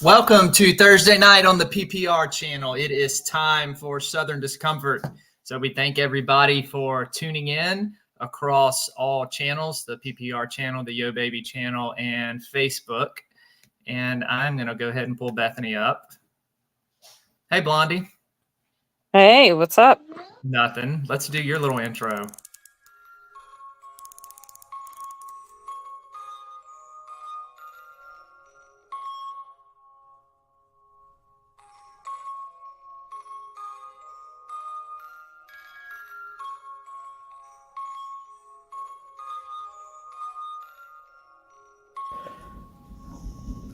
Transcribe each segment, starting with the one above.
Welcome to Thursday night on the PPR channel. It is time for Southern Discomfort. So we thank everybody for tuning in across all channels, the PPR channel, the Yo Baby channel, and Facebook. And I'm going to go ahead and pull Bethany up. Hey, Blondie. Hey, what's up? Nothing. Let's do your little intro.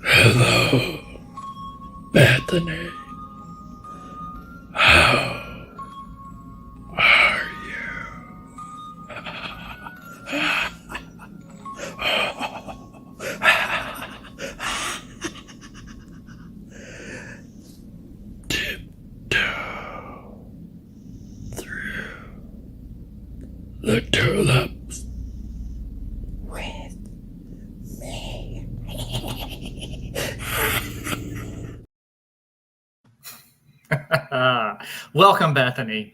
Hello, Bethany. How are you? Tiptoe through the tulips with me. Welcome, Bethany.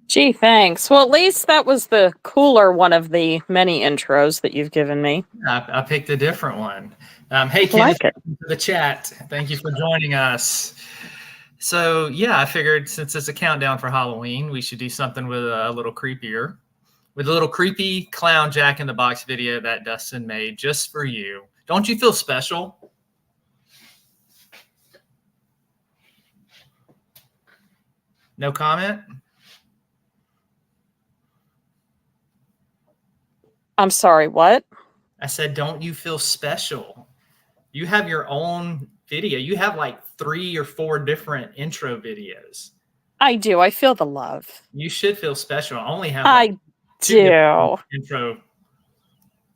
Gee, thanks. Well, at least that was the cooler one of the many intros that you've given me. I picked a different one. Hey, Kenneth, like it. welcome to the chat. Thank you for joining us. So, yeah, I figured since it's a countdown for Halloween, we should do something with a little creepier. With a little creepy clown Jack in the Box video that Dustin made just for you. Don't you feel special? No comment? I'm sorry, what? I said, don't you feel special? You have your own video. You have like 3 or 4 different intro videos. I do. I feel the love. You should feel special. I only have I do. intro.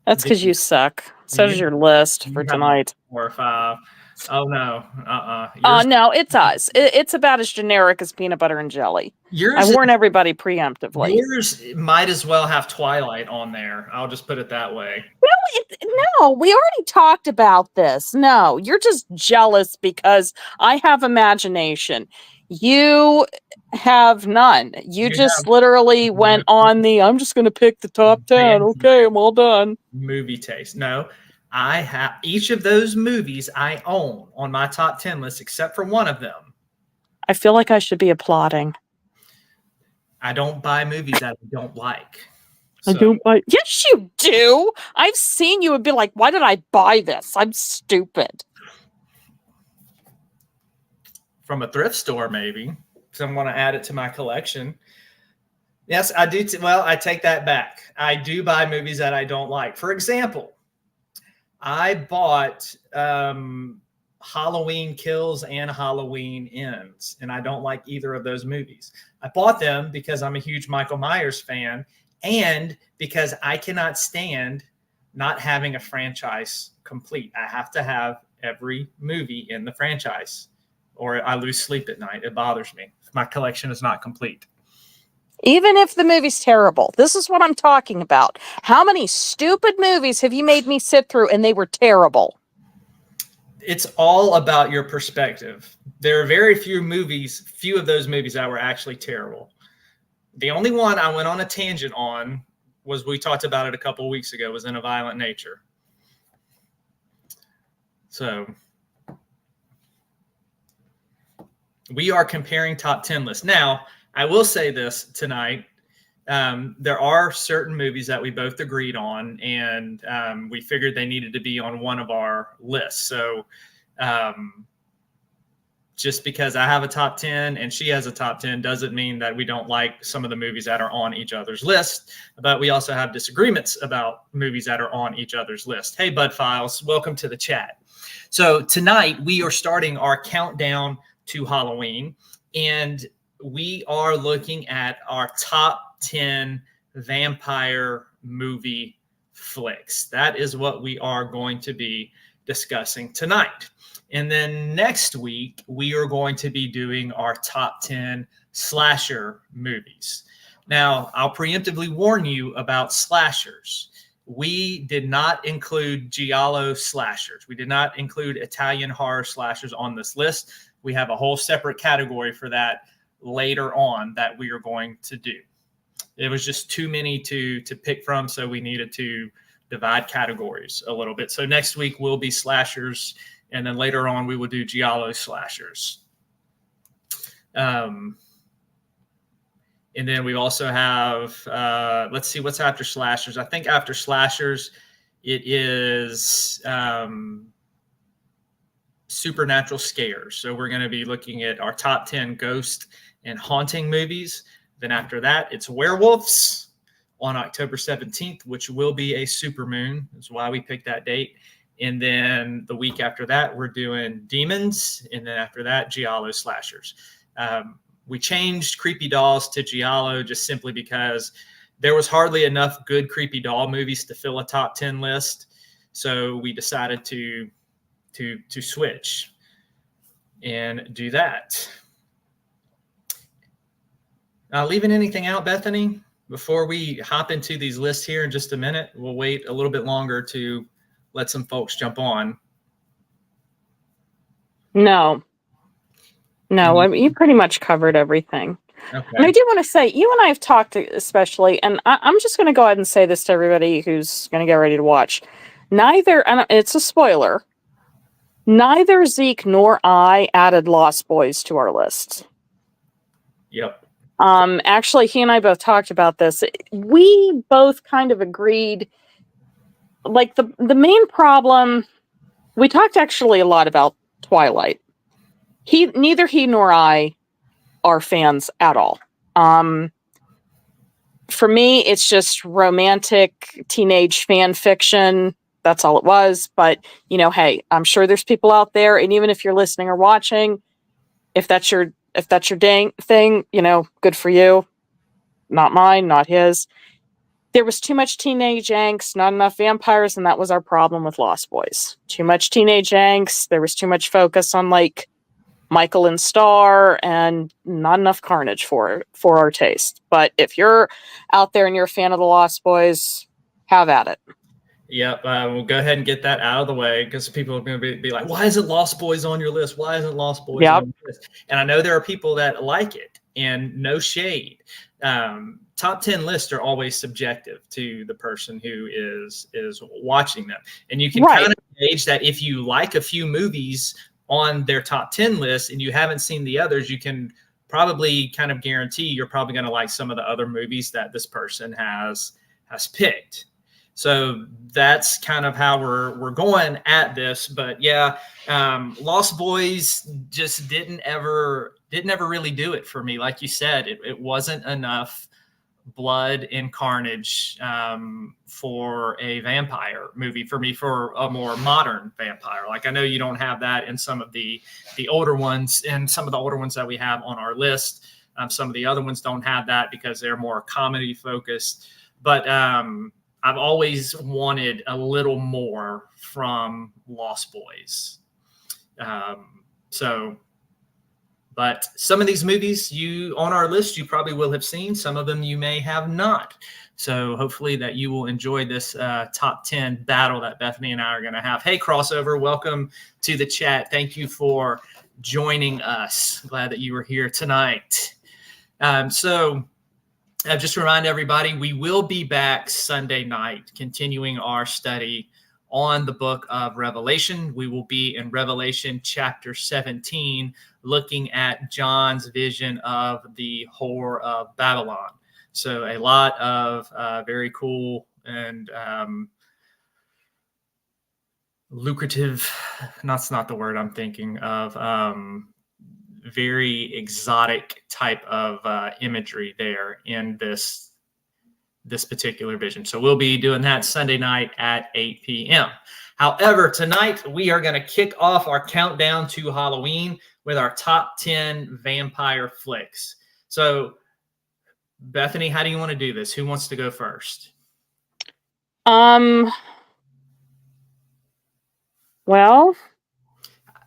That's because you suck. So does your list for tonight. 4 or 5. Oh, no. No, it's us. It's about as generic as peanut butter and jelly. I warn everybody preemptively. Yours might as well have Twilight on there. I'll just put it that way. No, we already talked about this. No, you're just jealous because I have imagination. You have none. You just literally went on the, I'm just going to pick the top 10. Okay, I'm all done. Movie taste. No, I have each of those movies I own on my top 10 list, except for one of them. I feel like I should be applauding. I don't buy movies that I don't like. So. I don't buy. Yes, you do. I've seen you and be like, why did I buy this? I'm stupid. From a thrift store, maybe. Because I want to add it to my collection. Yes, I do. Well, I take that back. I do buy movies that I don't like. For example, I bought Halloween Kills and Halloween Ends, and I don't like either of those movies. I bought them because I'm a huge Michael Myers fan, and because I cannot stand not having a franchise complete. I have to have every movie in the franchise, or I lose sleep at night. It bothers me if my collection is not complete. Even if the movie's terrible. This is what I'm talking about. How many stupid movies have you made me sit through and they were terrible? It's all about your perspective. There are very few of those movies that were actually terrible. The only one I went on a tangent on was, we talked about it a couple of weeks ago, was In a Violent Nature. So we are comparing top 10 lists. Now, I will say this tonight. There are certain movies that we both agreed on, and we figured they needed to be on one of our lists. So just because I have a top 10 and she has a top 10 doesn't mean that we don't like some of the movies that are on each other's list, but we also have disagreements about movies that are on each other's list. Hey, Bud Files, welcome to the chat. So tonight we are starting our countdown to Halloween, and we are looking at our top 10 vampire movie flicks. That is what we are going to be discussing tonight. And then next week, we are going to be doing our top 10 slasher movies. Now, I'll preemptively warn you about slashers. we did not include giallo slashers. We did not include Italian horror slashers on this list. We have a whole separate category for that later on that we are going to do. It was just too many to pick from, so we needed to divide categories a little bit. So next week will be slashers, and then later on we will do giallo slashers. And then we also have, let's see what's after slashers. I think after slashers, it is supernatural scares. So we're going to be looking at our top 10 ghost and haunting movies. Then after that, it's werewolves on October 17th, which will be a supermoon. That's why we picked that date. And then the week after that, we're doing demons. And then after that, giallo slashers. We changed creepy dolls to giallo just simply because there was hardly enough good creepy doll movies to fill a top 10 list. So we decided to switch and do that. Leaving anything out, Bethany, before we hop into these lists here in just a minute? We'll wait a little bit longer to let some folks jump on. No, I mean, you pretty much covered everything. Okay. And I do want to say, you and I have talked especially, and I'm just going to go ahead and say this to everybody who's going to get ready to watch. Neither, and it's a spoiler, neither Zeke nor I added Lost Boys to our list. Yep. Actually, he and I both talked about this. We both kind of agreed, like the main problem, we talked actually a lot about Twilight. Neither he nor I are fans at all. For me, it's just romantic teenage fan fiction. That's all it was. But, hey, I'm sure there's people out there, and even if you're listening or watching, if that's your dang thing, good for you. Not mine, not his. There was too much teenage angst, not enough vampires, and that was our problem with Lost Boys. Too much teenage angst. There was too much focus on like Michael and Star, and not enough carnage for our taste. But if you're out there and you're a fan of the Lost Boys, have at it. Yep, we'll go ahead and get that out of the way because people are going to be like, why isn't Lost Boys on your list? Why isn't Lost Boys on your list? And I know there are people that like it, and no shade. Top 10 lists are always subjective to the person who is watching them. And you can kind of gauge that if you like a few movies on their top 10 list and you haven't seen the others, you can probably kind of guarantee you're probably going to like some of the other movies that this person has picked. So that's kind of how we're going at this. But yeah, Lost Boys just didn't ever really do it for me. Like you said, it wasn't enough blood and carnage for a vampire movie for me, for a more modern vampire. Like I know you don't have that in some of the older ones, and some of the older ones that we have on our list. Some of the other ones don't have that because they're more comedy focused. But I've always wanted a little more from Lost Boys. But some of these movies on our list, you probably will have seen. Some of them you may have not. So hopefully that you will enjoy this top 10 battle that Bethany and I are going to have. Hey, Crossover, welcome to the chat. Thank you for joining us. Glad that you were here tonight. So just remind everybody, we will be back Sunday night, continuing our study on the book of Revelation. We will be in Revelation chapter 17, looking at John's vision of the Whore of Babylon. So a lot of very cool and lucrative, that's not the word I'm thinking of, very exotic type of imagery there in this particular vision. So we'll be doing that Sunday night at 8 p.m. However, tonight we are going to kick off our countdown to Halloween with our top 10 vampire flicks. So Bethany, how do you want to do this? Who wants to go first? Well,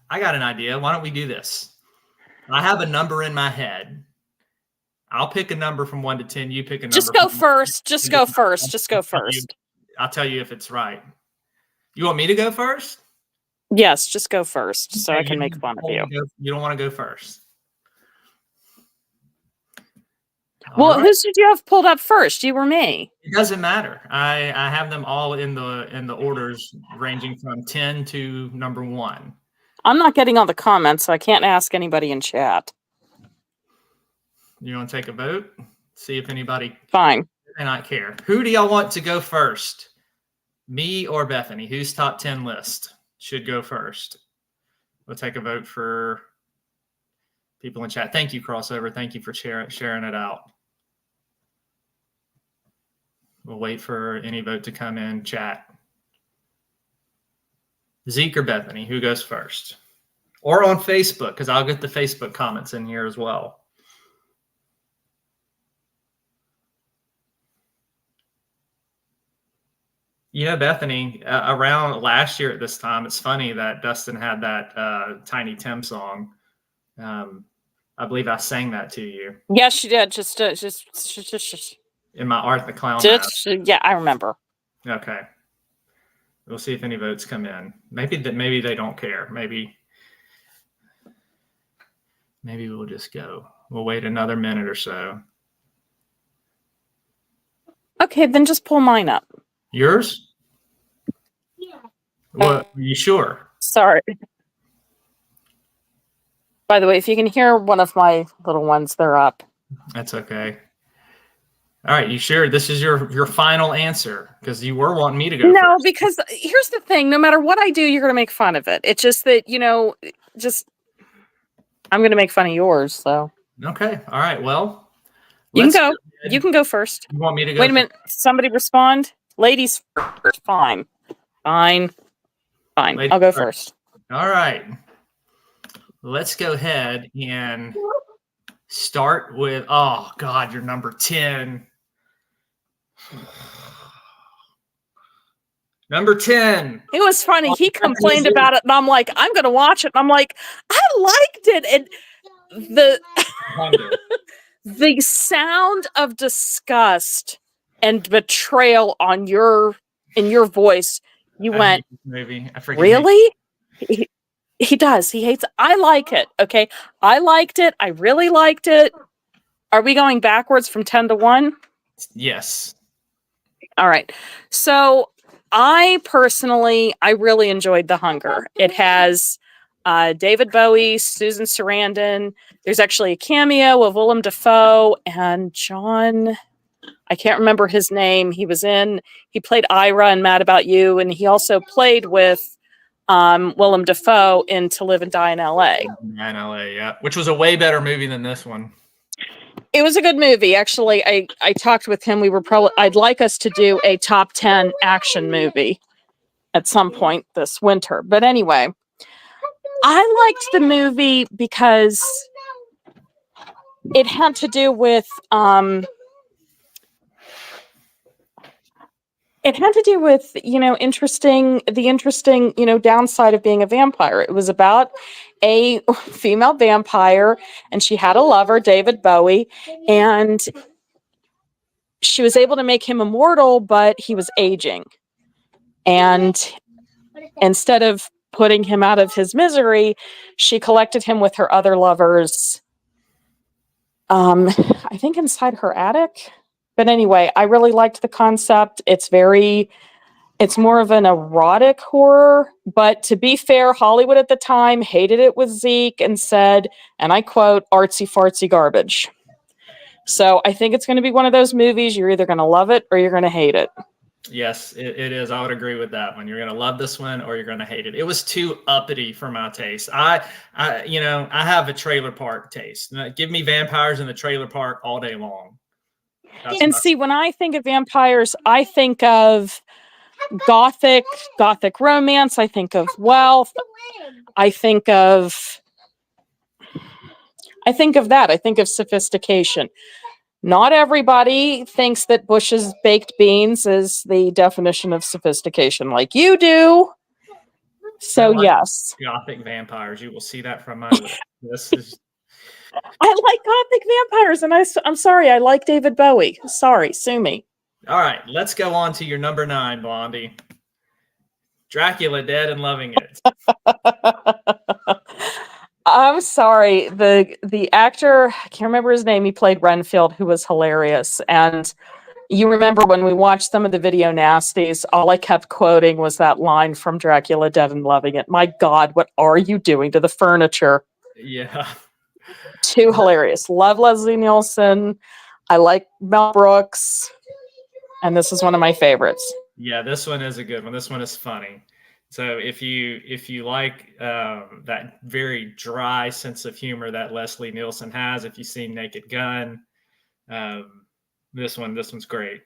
I got an idea. Why don't we do this? I have a number in my head. I'll pick a number from 1 to 10. You pick a number. Just go first. Just go first. I'll tell you if it's right. You want me to go first? Yes, just go first so Okay, I can make fun of you. You don't want to go first. Well, All right. whose did you have pulled up first? You or me? It doesn't matter. I have them all in the orders ranging from 10 to number 1. I'm not getting all the comments, so I can't ask anybody in chat. You want to take a vote? See if anybody Fine. may not care. Who do y'all want to go first? Me or Bethany? Whose top 10 list should go first? We'll take a vote for people in chat. Thank you, Crossover. Thank you for sharing it out. We'll wait for any vote to come in chat. Zeke or Bethany, who goes first? Or on Facebook, because I'll get the Facebook comments in here as well. You know, Bethany, around last year at this time, it's funny that Dustin had that Tiny Tim song. I believe I sang that to you. Yes, you did. Just In my Art the Clown just yeah, I remember. Okay. We'll see if any votes come in. Maybe they don't care. Maybe we'll just go. We'll wait another minute or so. Okay, then just pull mine up. Yours? Yeah. What? Are you sure? Sorry. By the way, if you can hear one of my little ones, they're up. That's okay. All right, you sure this is your final answer? Because you were wanting me to go No, first. because here's the thing. No matter what I do, you're going to make fun of it. It's just that, I'm going to make fun of yours, so. Okay. All right. Well, you can go. You can go first. You want me to go? Wait a minute. Somebody respond. Ladies first. Fine. Ladies I'll go first. All right. Let's go ahead and start with, oh, God, you're number 10. Number 10. It was funny. He complained about it, and I'm like, I'm going to watch it. And I'm like, I liked it. And the sound of disgust and betrayal in your voice, you went, movie. Really? He does. He hates it. I like it. Okay. I liked it. I really liked it. Are we going backwards from 10 to 1? Yes. All right. So I really enjoyed The Hunger. It has David Bowie, Susan Sarandon. There's actually a cameo of Willem Dafoe and John. I can't remember his name. He played Ira in Mad About You, and he also played with Willem Dafoe in To Live and Die in L.A. Yeah, which was a way better movie than this one. It was a good movie. Actually, I talked with him. I'd like us to do a top 10 action movie at some point this winter. But anyway, I liked the movie because it had to do with the interesting downside of being a vampire. It was about a female vampire, and she had a lover, David Bowie, and she was able to make him immortal, but he was aging. And instead of putting him out of his misery, she collected him with her other lovers, I think inside her attic. But anyway, I really liked the concept. It's more of an erotic horror, but to be fair, Hollywood at the time hated it with Zeke and said, and I quote, artsy fartsy garbage. So I think it's going to be one of those movies. You're either going to love it or you're going to hate it. Yes, it is. I would agree with that one. You're going to love this one or you're going to hate it. It was too uppity for my taste. I have a trailer park taste. Give me vampires in the trailer park all day long. See, when I think of vampires, I think of gothic romance. I think of wealth. I think of that. I think of sophistication. Not everybody thinks that Bush's baked beans is the definition of sophistication like you do. So yes. Gothic vampires. You will see that from my list. This is I like gothic vampires, and I'm sorry, I like David Bowie. Sorry, sue me. All right, let's go on to your number 9, Blondie. Dracula Dead and Loving It. I'm sorry. The actor, I can't remember his name, he played Renfield, who was hilarious. And you remember when we watched some of the video nasties, all I kept quoting was that line from Dracula Dead and Loving It. My God, what are you doing to the furniture? Yeah. Too hilarious. Love Leslie Nielsen. I like Mel Brooks. And this is one of my favorites. Yeah, this one is a good one. This one is funny. So if you like that very dry sense of humor that Leslie Nielsen has, if you've seen Naked Gun, this one's great.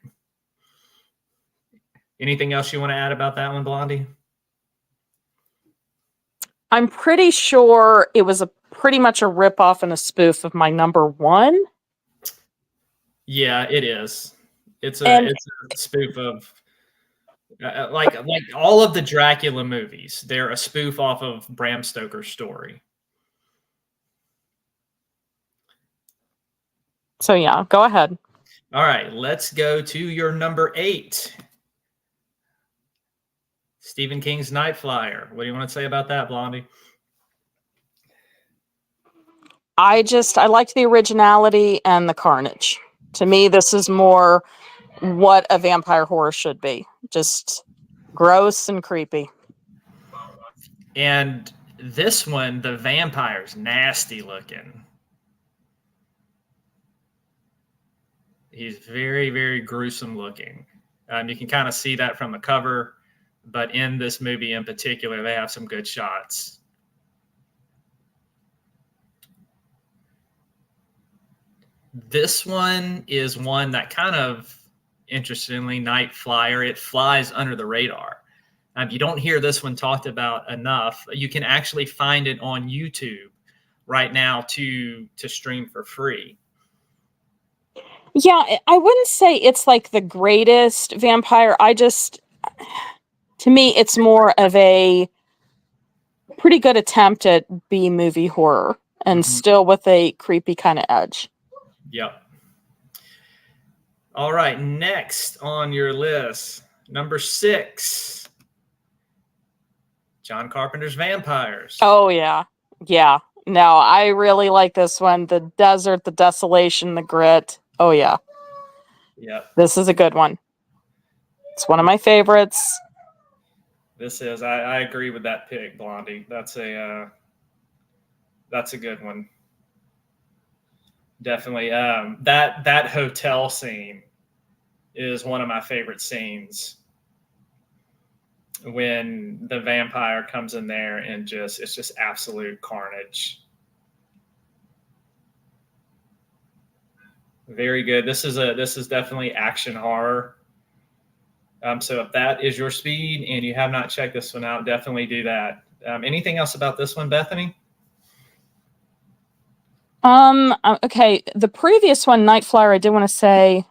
Anything else you want to add about that one, Blondie? I'm pretty sure it was pretty much a ripoff and a spoof of my number 1. Yeah, it is. It's a spoof of like all of the Dracula movies. They're a spoof off of Bram Stoker's story. So yeah, go ahead. All right, let's go to your number 8. Stephen King's Night Flyer. What do you want to say about that, Blondie? I liked the originality and the carnage. To me, this is more what a vampire horror should be. Just gross and creepy. And this one, the vampire's nasty looking. He's very, very gruesome looking. You can kind of see that from the cover, but in this movie in particular, they have some good shots. This one is one that kind of, interestingly, Night Flyer, it flies under the radar. You don't hear this one talked about enough. You can actually find it on YouTube right now to stream for free. Yeah, I wouldn't say it's like the greatest vampire. To me, it's more of a pretty good attempt at B-movie horror and still with a creepy kind of edge. Yep. All right, next on your list, number 6, John Carpenter's Vampires. Oh, yeah. Yeah. No, I really like this one. The desert, the desolation, the grit. Oh, yeah. Yep. This is a good one. It's one of my favorites. This is, I agree with that pick, Blondie. That's a good one. Definitely. That hotel scene is one of my favorite scenes when the vampire comes in there and it's just absolute carnage. Very good. This is definitely action horror. So if that is your speed and you have not checked this one out, definitely do that. Anything else about this one, Bethany? Okay. The previous one, Night Flyer, I did want to say,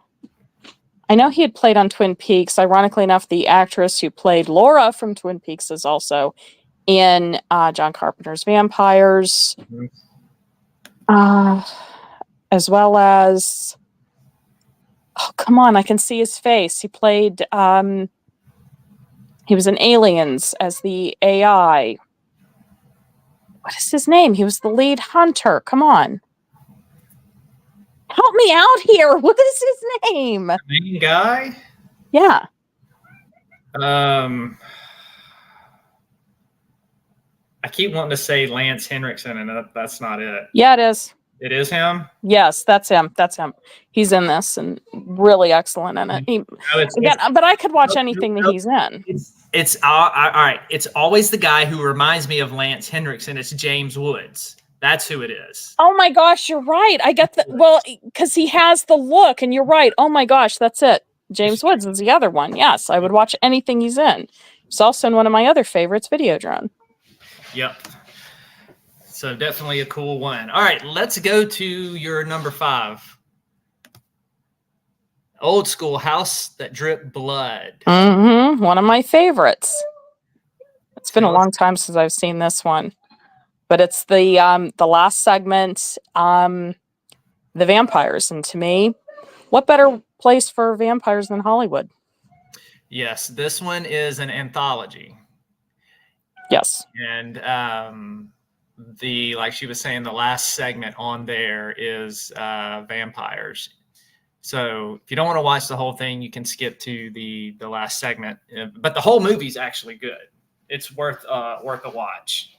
I know he had played on Twin Peaks. Ironically enough, the actress who played Laura from Twin Peaks is also in John Carpenter's Vampires. As well as, oh, come on, I can see his face. He played, he was in Aliens as the AI. What is his name? He was the lead hunter. Come on. Help me out here. What is his name? The main guy? Yeah. I keep wanting to say Lance Henriksen, and that's not it. Yeah, it is. It is him? Yes, that's him. That's him. He's in this and really excellent in it. But I could watch anything that he's in. It's all right. It's always the guy who reminds me of Lance Henriksen. It's James Woods. That's who it is. Oh my gosh, you're right. I get the because he has the look, and you're right. Oh my gosh, that's it. James Woods is the other one. Yes, I would watch anything he's in. He's also in one of my other favorites, Videodrome. Yep. So definitely a cool one. All right, let's go to your number 5. Old School, House That Dripped Blood. One of my favorites. It's been a long time since I've seen this one. But it's the last segment, the vampires. And to me, what better place for vampires in Hollywood. Yes, this one is an anthology. Yes. And like she was saying, the last segment on there is vampires. So if you don't want to watch the whole thing, you can skip to the last segment. But the whole movie's actually good. It's worth a watch.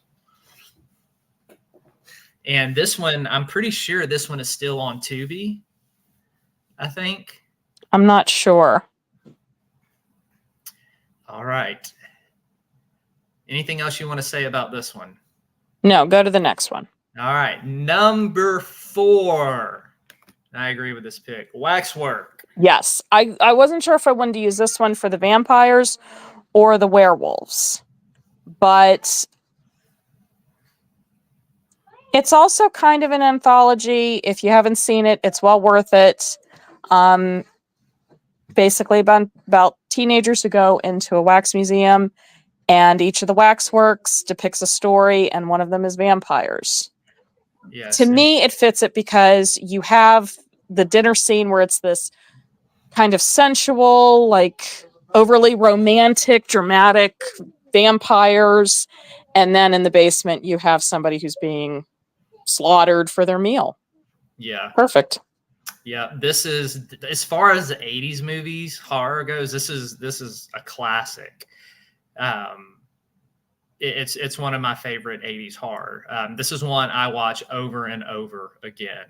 And this one, I'm pretty sure this one is still on Tubi, I think. I'm not sure. All right. Anything else you want to say about this one? No, go to the next one. All right. Number 4. I agree with this pick. Waxwork. Yes. I wasn't sure if I wanted to use this one for the vampires or the werewolves. But it's also kind of an anthology. If you haven't seen it, it's well worth it. Basically about teenagers who go into a wax museum, and each of the waxworks depicts a story, and one of them is vampires. Yes. To me, it fits it because you have the dinner scene where it's this kind of sensual, like overly romantic, dramatic vampires. And then in the basement, you have somebody who's being slaughtered for their meal. Yeah. Perfect. Yeah. This is, as far as the 80s movies, horror goes, this is a classic. It's one of my favorite 80s horror. This is one I watch over and over again.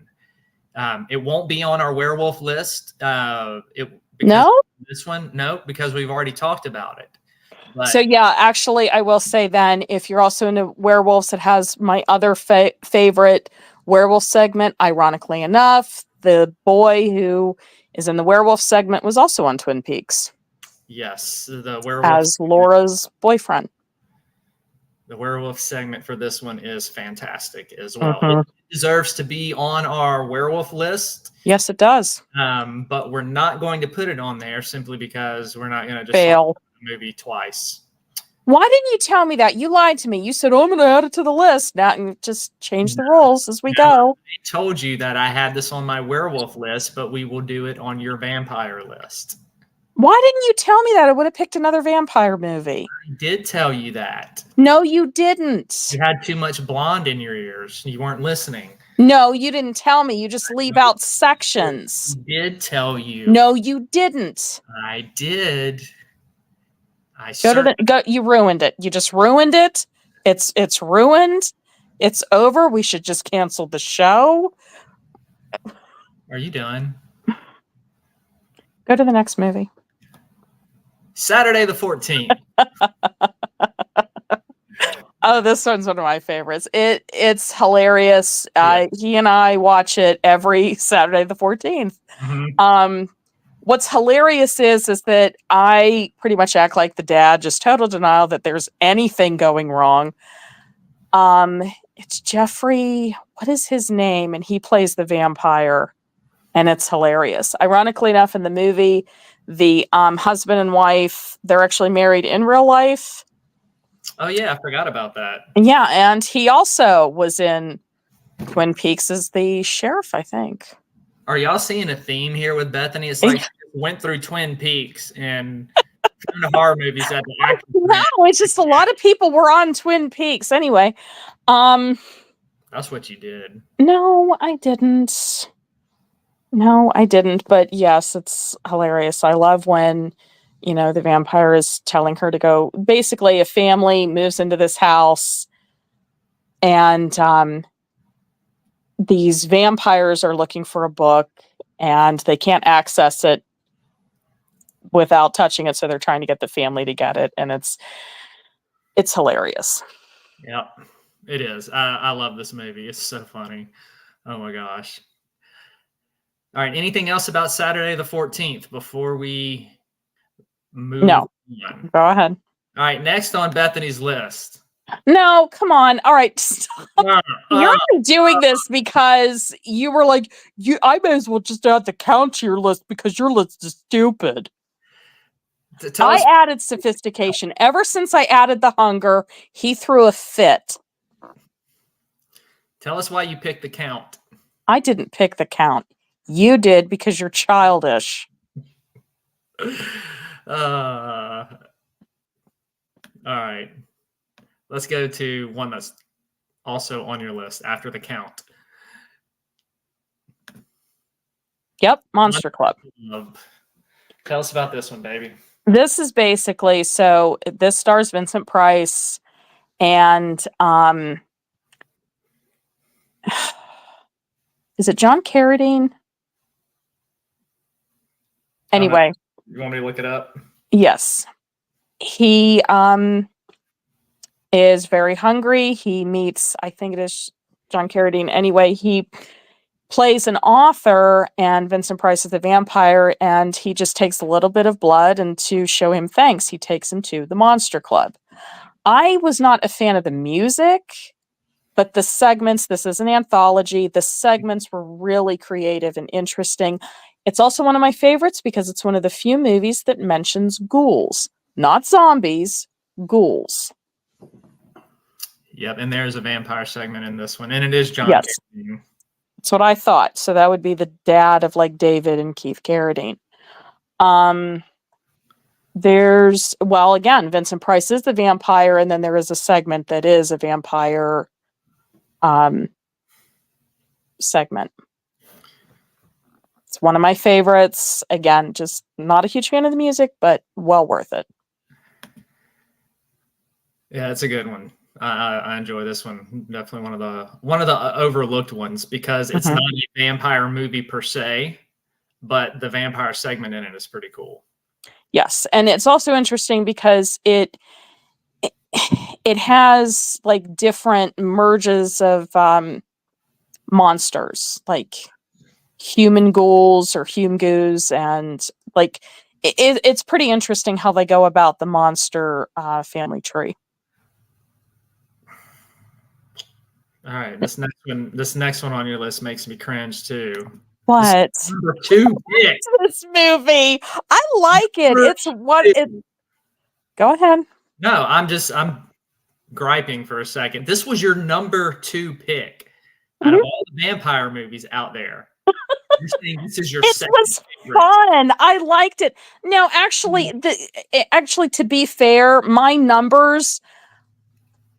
It won't be on our werewolf list. No? This one, no, because we've already talked about it. But, so yeah, actually, I will say then, if you're also into werewolves, it has my other favorite werewolf segment. Ironically enough, the boy who is in the werewolf segment was also on Twin Peaks. Yes, the werewolf as Laura's boyfriend. The werewolf segment for this one is fantastic as well. Mm-hmm. It deserves to be on our werewolf list. Yes, it does. But we're not going to put it on there simply because we're not going to just fail the movie twice. Why didn't you tell me that? You lied to me. You said, "Oh, I'm going to add it to the list." Now, and just change the rules as we go. I told you that I had this on my werewolf list, but we will do it on your vampire list. Why didn't you tell me that? I would have picked another vampire movie. I did tell you that. No, you didn't. You had too much blonde in your ears. You weren't listening. No, you didn't tell me. You just leave out sections. I did tell you. No, you didn't. I did. You ruined it. You just ruined it. It's ruined. It's over. We should just cancel the show. Are you done? Go to the next movie. Saturday the 14th. Oh, this one's one of my favorites. It's hilarious. Yeah. He and I watch it every Saturday the 14th. Mm-hmm. What's hilarious is that I pretty much act like the dad, just total denial that there's anything going wrong. It's Jeffrey, what is his name? And he plays the vampire, and it's hilarious. Ironically enough, in the movie, the husband and wife, they're actually married in real life. Oh yeah, I forgot about that. Yeah, and he also was in Twin Peaks as the sheriff, I think. Are y'all seeing a theme here with Bethany? It's like she went through Twin Peaks and horror movies at the action. No, it's just a lot of people were on Twin Peaks. Anyway, that's what you did. No, I didn't. But yes, it's hilarious. I love when, the vampire is telling her to go. Basically, a family moves into this house, and these vampires are looking for a book, and they can't access it without touching it, so they're trying to get the family to get it, and it's hilarious. Yeah, it is. I love this movie. It's so funny. Oh my gosh. All right, anything else about Saturday the 14th before we move on? Go ahead. All right, next on Bethany's list. No, come on. All right, stop. You're only doing this because you were like, I may as well just add the count to your list because your list is stupid. I added sophistication. Ever since I added the hunger, he threw a fit. Tell us why you picked the count. I didn't pick the count. You did because you're childish. All right. Let's go to one that's also on your list after the count. Yep, Monster Club. Tell us about this one, baby. This is basically, so this stars Vincent Price and is it John Carradine? Anyway. You want me to look it up? Yes. He is very hungry. He meets, I think it is John Carradine. Anyway, he plays an author, and Vincent Price is the vampire, and he just takes a little bit of blood, and to show him thanks, he takes him to the Monster Club. I was not a fan of the music, but the segments, this is an anthology, the segments were really creative and interesting. It's also one of my favorites because it's one of the few movies that mentions ghouls, not zombies, ghouls. Yep, and there's a vampire segment in this one, and it is John Carradine. That's what I thought. So that would be the dad of like David and Keith Carradine. There's, well, again, Vincent Price is the vampire, and then there is a segment that is a vampire segment. It's one of my favorites. Again, just not a huge fan of the music, but well worth it. Yeah, it's a good one. I enjoy this one. Definitely one of the overlooked ones because it's not a vampire movie per se, but the vampire segment in it is pretty cool. Yes, and it's also interesting because it has like different merges of monsters, like human ghouls or hume goos, and like it's pretty interesting how they go about the monster family tree. All right, this next one on your list makes me cringe too. What? Number 2 pick. This movie, I like it. It's what it. Go ahead. No, I'm griping for a second. This was your number 2 pick out of all the vampire movies out there. You're saying this is your second favorite. Fun. I liked it. Now, actually, to be fair, my numbers,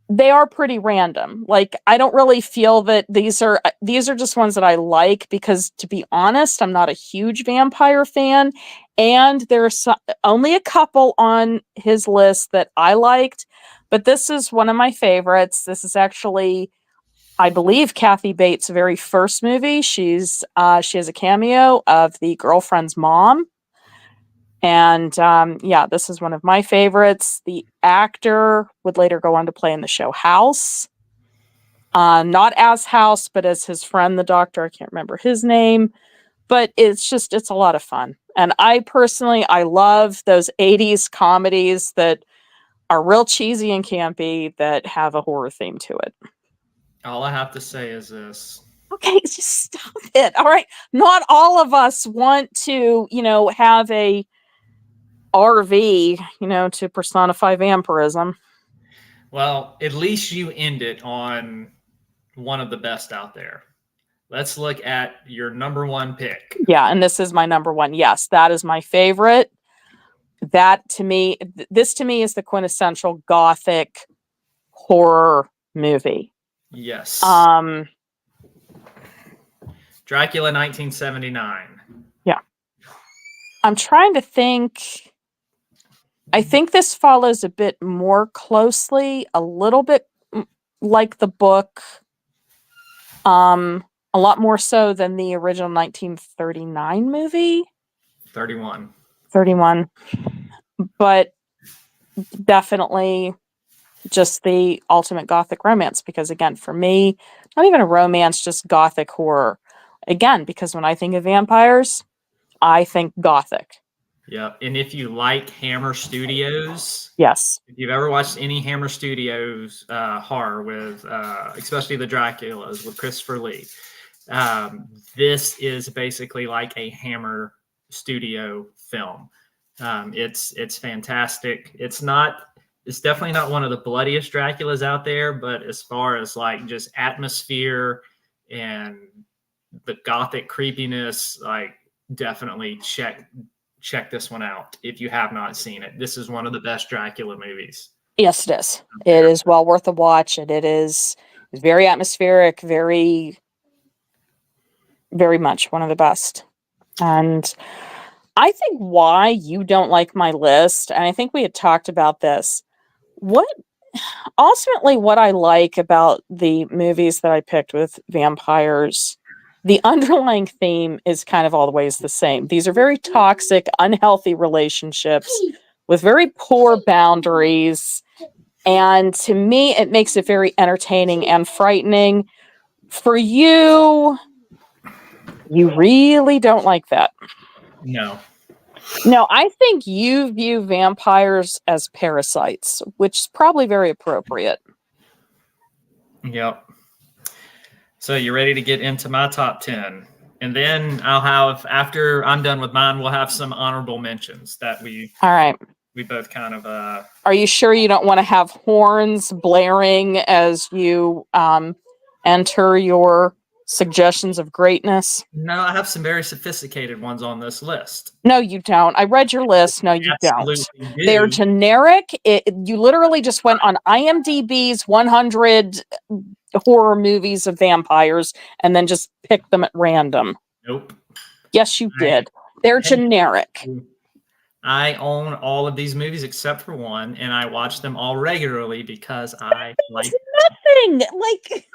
they are pretty random. Like, I don't really feel that these are just ones that I like because, to be honest, I'm not a huge vampire fan, and there's only a couple on his list that I liked, but this is one of my favorites. This is actually, I believe, Kathy Bates' very first movie. She has a cameo of the girlfriend's mom. And yeah, this is one of my favorites. The actor would later go on to play in the show House. Not as House, but as his friend, the doctor. I can't remember his name. But it's a lot of fun. And I love those 80s comedies that are real cheesy and campy that have a horror theme to it. All I have to say is this. Okay, just stop it. All right. Not all of us want to, have a RV, to personify vampirism. Well, at least you end it on one of the best out there. Let's look at your number 1 pick. Yeah, and this is my number 1. Yes, that is my favorite. That to me, this to me is the quintessential gothic horror movie. Yes. Dracula 1979. Yeah. I'm trying to think. I think this follows a bit more closely, a little bit like the book, a lot more so than the original 1939 movie. 31. But definitely just the ultimate gothic romance, because again, for me, not even a romance, just gothic horror. Again, because when I think of vampires, I think gothic. Yeah, and if you like Hammer Studios, yes, if you've ever watched any Hammer Studios horror with, especially the Draculas with Christopher Lee, this is basically like a Hammer Studio film. It's fantastic. It's definitely not one of the bloodiest Draculas out there, but as far as like just atmosphere and the gothic creepiness, like definitely check check this one out if you have not seen it. This is one of the best Dracula movies. Yes, it is. It is well worth a watch, and it is very atmospheric, very, very much one of the best. And I think why you don't like my list, and I think we had talked about this, what ultimately what I like about the movies that I picked with vampires, the underlying theme is kind of always the same. These are very toxic, unhealthy relationships with very poor boundaries. And to me, it makes it very entertaining and frightening. For you, you really don't like that. No. No, I think you view vampires as parasites, which is probably very appropriate. Yep. So you ready to get into my top 10? And then I'll have, after I'm done with mine, we'll have some honorable mentions that All right. we both kind of Are you sure you don't want to have horns blaring as you enter your suggestions of greatness? No, I have some very sophisticated ones on this list. No, you don't. I read your list. No, you don't. Absolutely They're do. generic. You literally just went on IMDb's 100 horror movies of vampires and then just picked them at random. Nope. Yes, you did. They're generic. I own all of these movies except for one, and I watch them all regularly because I like nothing. Like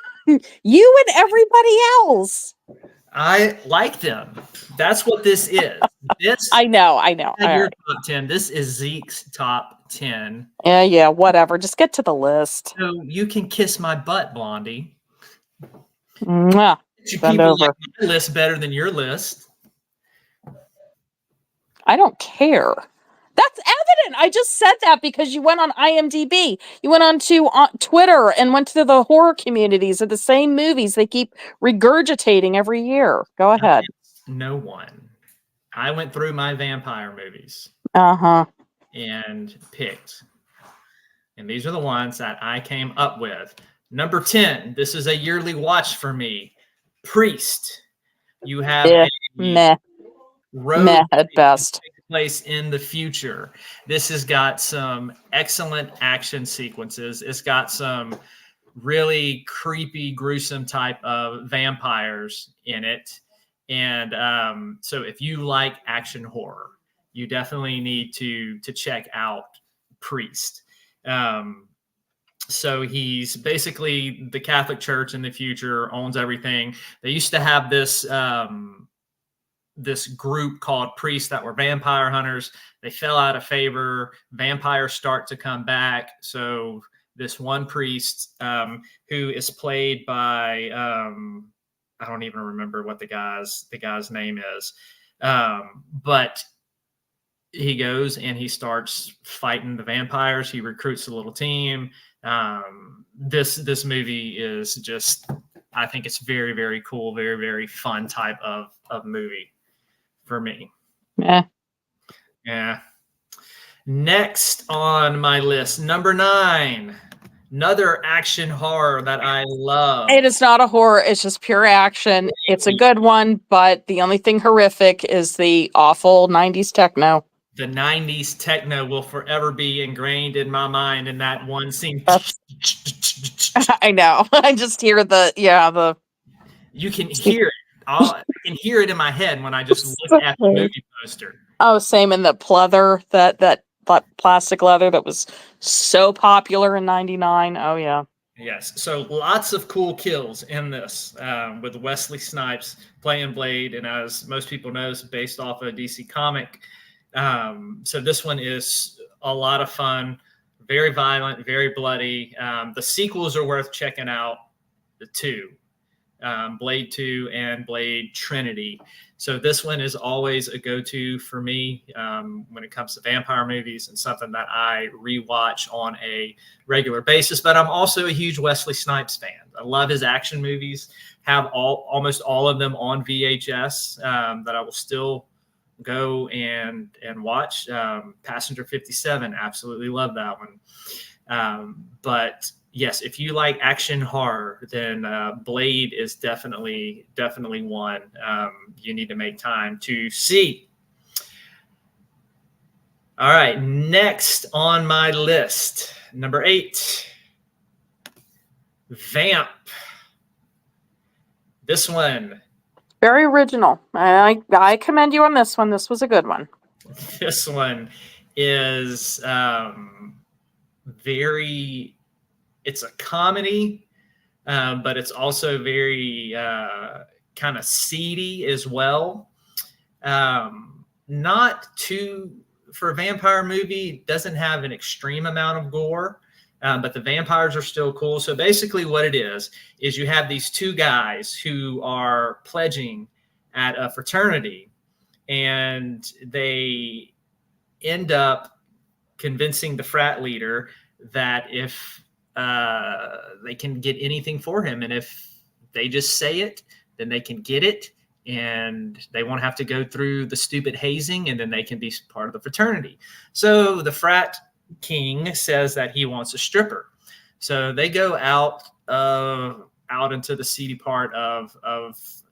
you and everybody else. I like them. That's what this is. This I know. your top 10. This is Zeke's top 10. Yeah, whatever. Just get to the list. So you can kiss my butt, Blondie. Mwah. Bend over. Like my list better than your list. I don't care. That's evident. I just said that because you went on IMDb. You went on to Twitter and went to the horror communities of the same movies they keep regurgitating every year. Go ahead. No one. I went through my vampire movies. And picked. And these are the ones that I came up with. Number 10. This is a yearly watch for me. Priest. You have meh at best. Place in the future. This has got some excellent action sequences. It's got some really creepy, gruesome type of vampires in it. And so if you like action horror, you definitely need to check out Priest. So he's basically the Catholic Church in the future, owns everything. They used to have this this group called priests that were vampire hunters. They fell out of favor. Vampires start to come back. So this one priest who is played by I don't even remember what the guy's name is, but he goes and he starts fighting the vampires. He recruits a little team. This movie is just, I think it's very, very cool, very, very fun type of movie for me. Yeah. Next on my list, number 9, another action horror that I love. It is not a horror. It's just pure action. It's a good one, but the only thing horrific is the awful 90s techno. The 90s techno will forever be ingrained in my mind in that one scene. I know. I just hear the You can hear it. I can hear it in my head when I just look at the movie poster. Oh, same in the pleather, that plastic leather that was so popular in '99. Oh yeah. Yes. So lots of cool kills in this, with Wesley Snipes playing Blade, and as most people know, it's based off a DC comic. So this one is a lot of fun, very violent, very bloody. The sequels are worth checking out. The 2. Blade 2 and Blade Trinity. So this one is always a go-to for me when it comes to vampire movies, and something that I rewatch on a regular basis. But I'm also a huge Wesley Snipes fan. I love his action movies. Have almost all of them on VHS that I will still go and watch. Passenger 57, absolutely love that one. But yes, if you like action horror, then Blade is definitely one you need to make time to see. All right, next on my list, number 8, Vamp. This one, Very original. I commend you on this one. This was a good one. this one is very. It's a comedy, but it's also very kind of seedy as well. Not too, for a vampire movie, doesn't have an extreme amount of gore, but the vampires are still cool. So basically what it is you have these two guys who are pledging at a fraternity, and they end up convincing the frat leader that if they can get anything for him, and if they just say it, then they can get it, and they won't have to go through the stupid hazing, and then they can be part of the fraternity. So the frat king says that he wants a stripper. So they go out into the seedy part of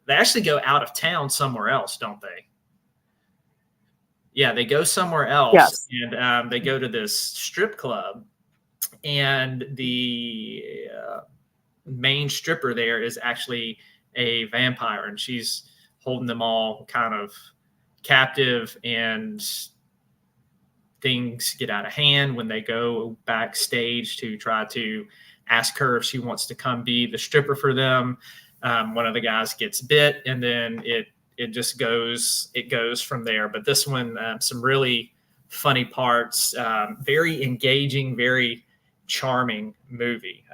they actually go out of town somewhere else, don't they? Yeah, they go somewhere else. Yes. And they go to this strip club, and the main stripper there is actually a vampire, and she's holding them all kind of captive, and things get out of hand when they go backstage to try to ask her if she wants to come be the stripper for them. One of the guys gets bit, and then it just goes from there. But this one, some really funny parts, very engaging, very charming movie.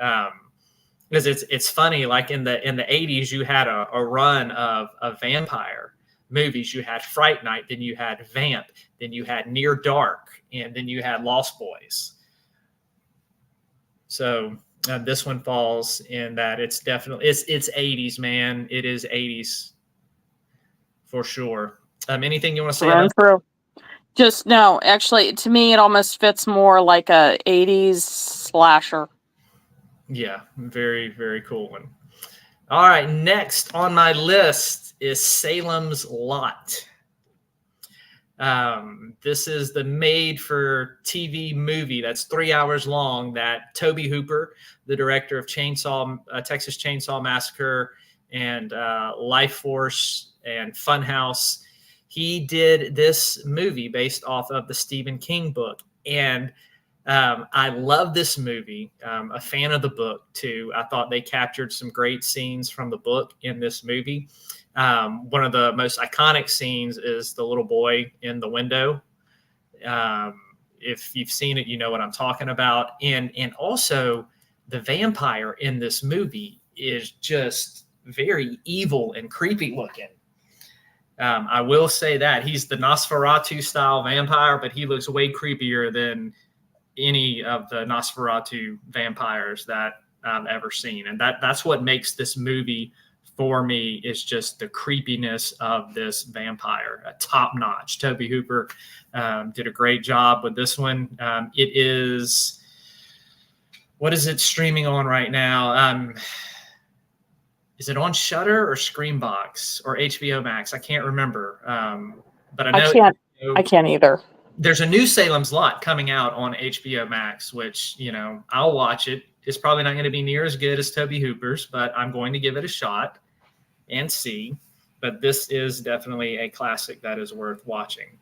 Because it's funny, like in the 80s, you had a run of vampire movies. You had Fright Night, then you had Vamp, then you had Near Dark, and then you had Lost Boys. So this one falls in that. It's definitely it's 80s, man. It is 80s for sure. Anything you want to say about Through. Just no, actually, to me, it almost fits more like a 80s slasher. Yeah, very, very cool one. All right, next on my list is Salem's Lot. This is the made-for-TV movie that's 3 hours long that Tobe Hooper, the director of Texas Chainsaw Massacre and Life Force and Funhouse, he did this movie based off of the Stephen King book. And I love this movie. A fan of the book too. I thought they captured some great scenes from the book in this movie. One of the most iconic scenes is the little boy in the window. If you've seen it, you know what I'm talking about. And also the vampire in this movie is just very evil and creepy looking. I will say that he's the Nosferatu style vampire, but he looks way creepier than any of the Nosferatu vampires that I've ever seen. And that's what makes this movie for me, is just the creepiness of this vampire. Top notch. Tobe Hooper did a great job with this one. It is, what is it streaming on right now? Is it on Shudder or Screambox or HBO Max? I can't remember. But I know I can't either. There's a new Salem's Lot coming out on HBO Max, which, I'll watch it. It's probably not going to be near as good as Tobe Hooper's, but I'm going to give it a shot and see. But this is definitely a classic that is worth watching.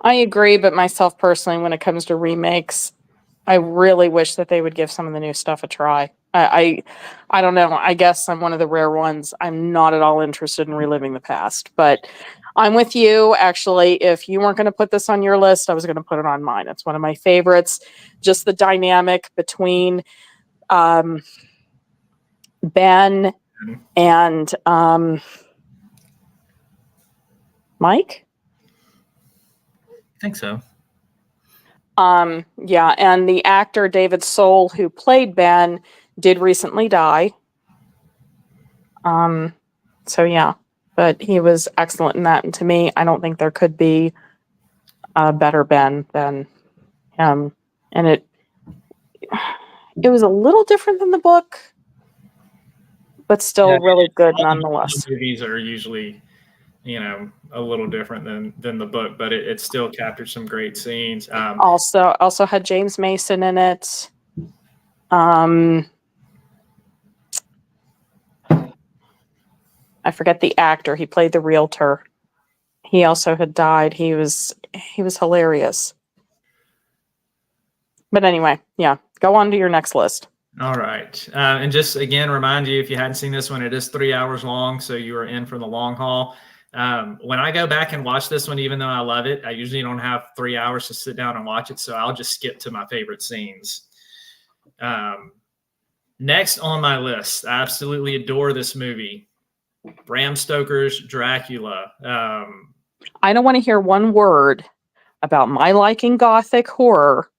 I agree, but myself personally, when it comes to remakes, I really wish that they would give some of the new stuff a try. I don't know. I guess I'm one of the rare ones. I'm not at all interested in reliving the past, but I'm with you. Actually, if you weren't going to put this on your list, I was going to put it on mine. It's one of my favorites. Just the dynamic between Ben and Mike. I think so. Yeah, and the actor David Soul, who played Ben, did recently die. So yeah, but he was excellent in that. And to me, I don't think there could be a better Ben than him. And it was a little different than the book, but still really good nonetheless. Movies are usually a little different than the book, but it still captured some great scenes. Also had James Mason in it. I forget the actor. He played the realtor. He also had died. He was hilarious. But anyway, yeah, go on to your next list. All right. And just again, remind you, if you hadn't seen this one, it is 3 hours long, so you are in for the long haul. When I go back and watch this one, even though I love it, I usually don't have 3 hours to sit down and watch it, so I'll just skip to my favorite scenes. Next on my list, I absolutely adore this movie, Bram Stoker's Dracula. I don't want to hear one word about my liking gothic horror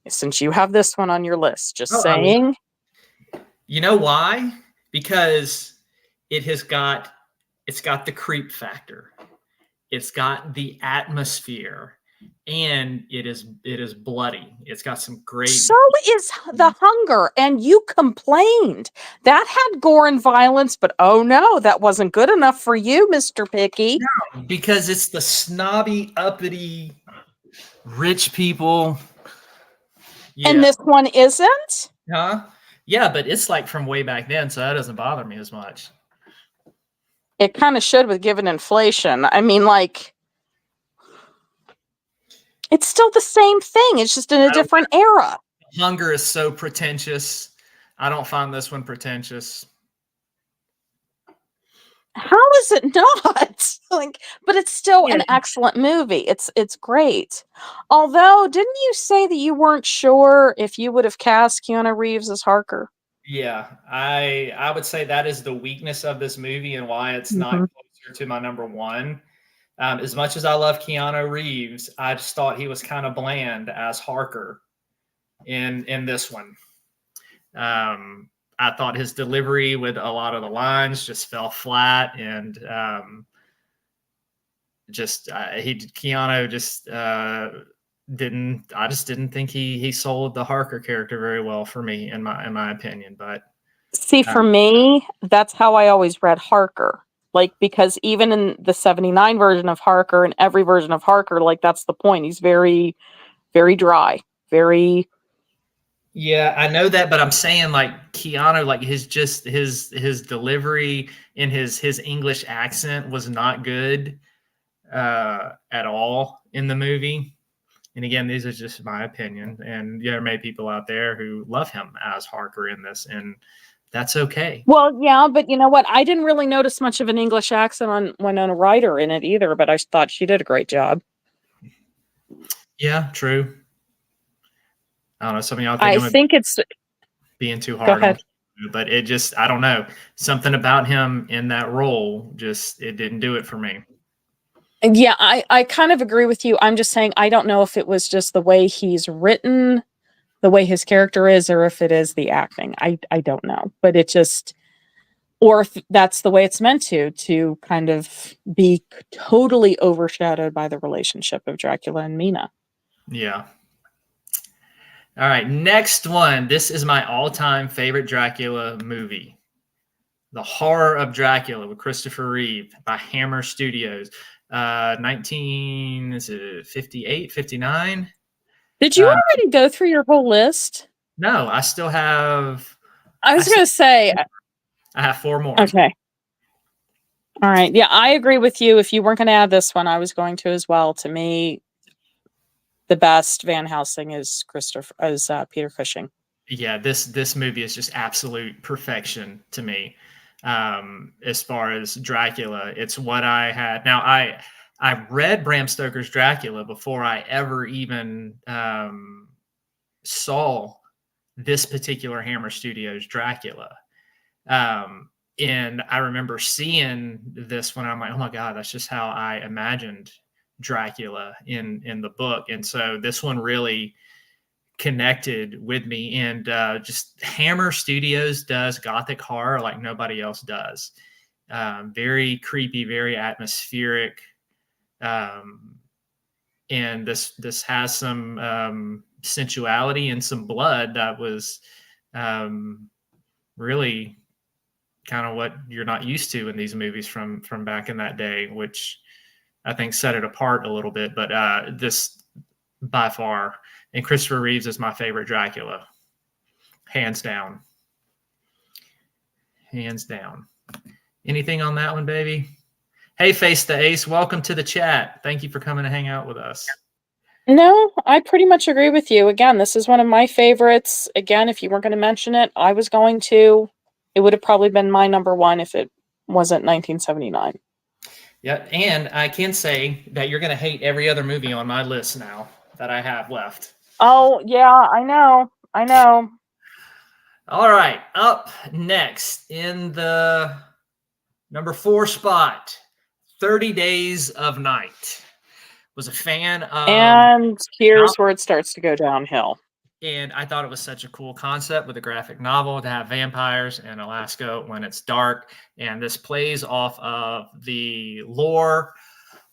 since you have this one on your list. Just saying. You know why? Because it's got the creep factor. It's got the atmosphere, and it is bloody. It's got some great. So is The Hunger, and you complained that had gore and violence, but oh no, that wasn't good enough for you, Mr. Picky. No, because it's the snobby, uppity, rich people. Yeah. And this one isn't? Huh? Yeah, but it's like from way back then, so that doesn't bother me as much. It kind of should with given inflation. I mean, like, it's still the same thing. It's just in a different era. Hunger is so pretentious. I don't find this one pretentious. How is it not? But it's still an excellent movie. It's great. Although, didn't you say that you weren't sure if you would have cast Keanu Reeves as Harker? Yeah, I would say that is the weakness of this movie and why it's not closer to my number one. As much as I love Keanu Reeves, I just thought he was kind of bland as Harker in this one. I thought his delivery with a lot of the lines just fell flat, and Keanu just didn't. I just didn't think he sold the Harker character very well for me, in my opinion. But see, for me, that's how I always read Harker. Because even in the 79 version of Harker and every version of Harker, that's the point. He's very, very dry, very. Yeah, I know that, but I'm saying Keanu, his delivery in his English accent was not good at all in the movie. And again, these are just my opinion. And there may be people out there who love him as Harker in this, and that's okay. Well, yeah, but you know what? I didn't really notice much of an English accent on Winona Ryder in it either, but I thought she did a great job. Yeah, true. I don't know. Some of y'all think it's being too hard on him, but it just, I don't know. Something about him in that role, it didn't do it for me. Yeah, I kind of agree with you. I'm just saying I don't know if it was just the way he's written, the way his character is, or if it is the acting. I don't know. But it just, or if that's the way it's meant to kind of be totally overshadowed by the relationship of Dracula and Mina. Yeah. All right, next one. This is my all-time favorite Dracula movie. The Horror of Dracula with Christopher Reeve by Hammer Studios. 1958, 59. Did you already go through your whole list? No, I still have. I was going to say. I have 4 more. Okay. All right. Yeah, I agree with you. If you weren't going to add this one, I was going to as well. To me, the best Van Helsing is Peter Cushing. Yeah, this movie is just absolute perfection to me. As far as Dracula, it's what I had. Now, I read Bram Stoker's Dracula before I ever even saw this particular Hammer Studios Dracula. And I remember seeing this when I'm like, oh my God, that's just how I imagined Dracula in the book. And so this one really connected with me, and just Hammer Studios does gothic horror like nobody else does. Very creepy, very atmospheric, and this has some sensuality and some blood that was really kind of what you're not used to in these movies from back in that day, which I think set it apart a little bit. But this by far, and Christopher Reeves is my favorite Dracula, hands down. Hands down. Anything on that one, baby? Hey, Face the Ace, welcome to the chat. Thank you for coming to hang out with us. No, I pretty much agree with you. Again, this is one of my favorites. Again, if you weren't going to mention it, I was going to. It would have probably been my number one if it wasn't 1979. Yeah, and I can say that you're going to hate every other movie on my list now that I have left. Oh, yeah, I know. I know. All right, up next in the number 4 spot, 30 Days of Night. Was a fan of... And here's where it starts to go downhill. And I thought it was such a cool concept with a graphic novel to have vampires in Alaska when it's dark. And this plays off of the lore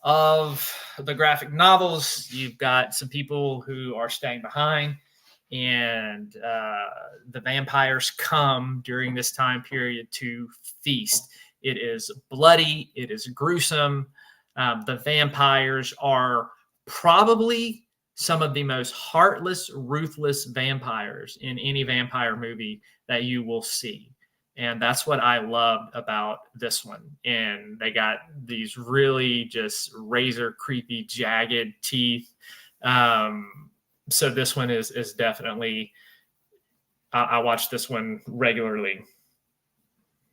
of the graphic novels. You've got some people who are staying behind, and the vampires come during this time period to feast. It is bloody. It is gruesome. The vampires are probably some of the most heartless, ruthless vampires in any vampire movie that you will see. And that's what I loved about this one. And they got these really just razor creepy, jagged teeth. So this one is definitely, I watch this one regularly.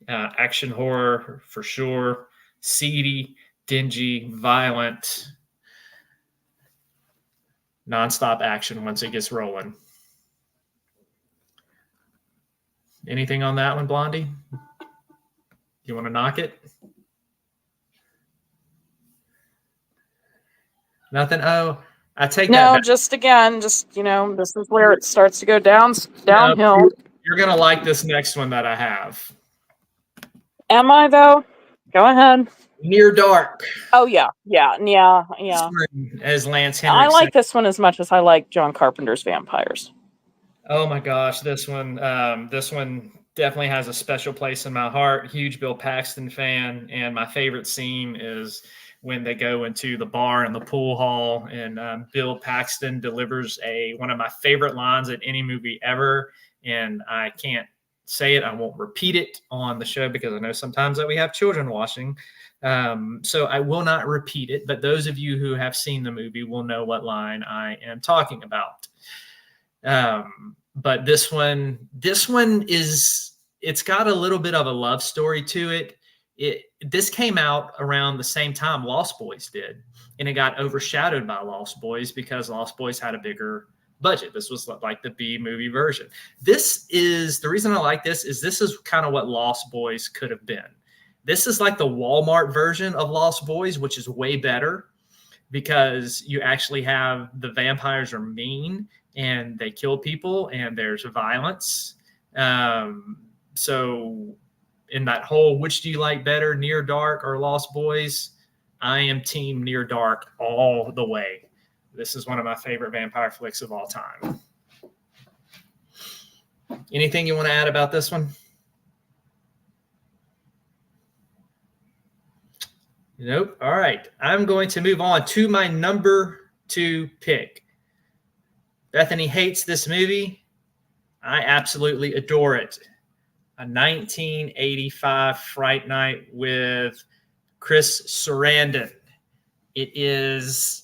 Action horror for sure. Seedy, dingy, violent, nonstop action once it gets rolling. Anything on that one, Blondie? You want to knock it? Nothing? Oh, I take that back. No, just again, this is where it starts to go downhill. You're going to like this next one that I have. Am I, though? Go ahead. Near Dark. Oh, yeah. As Lance Henriksen. I like this one as much as I like John Carpenter's Vampires. Oh my gosh, this one definitely has a special place in my heart. Huge Bill Paxton fan, and my favorite scene is when they go into the bar in the pool hall, and Bill Paxton delivers one of my favorite lines in any movie ever, and I can't say it. I won't repeat it on the show because I know sometimes that we have children watching. So I will not repeat it, but those of you who have seen the movie will know what line I am talking about. But this one it's got a little bit of a love story to it. This came out around the same time Lost Boys did, and it got overshadowed by Lost Boys because Lost Boys had a bigger budget. This was like the B movie version. The reason I like this is kind of what Lost Boys could have been. This is like the Walmart version of Lost Boys, which is way better because you actually have the vampires are mean and they kill people and there's violence. So in that whole, which do you like better, Near Dark or Lost Boys? I am team Near Dark all the way. This is one of my favorite vampire flicks of all time. Anything you want to add about this one? Nope. All right. I'm going to move on to my number 2 pick. Bethany hates this movie. I absolutely adore it. A 1985 Fright Night with Chris Sarandon. It is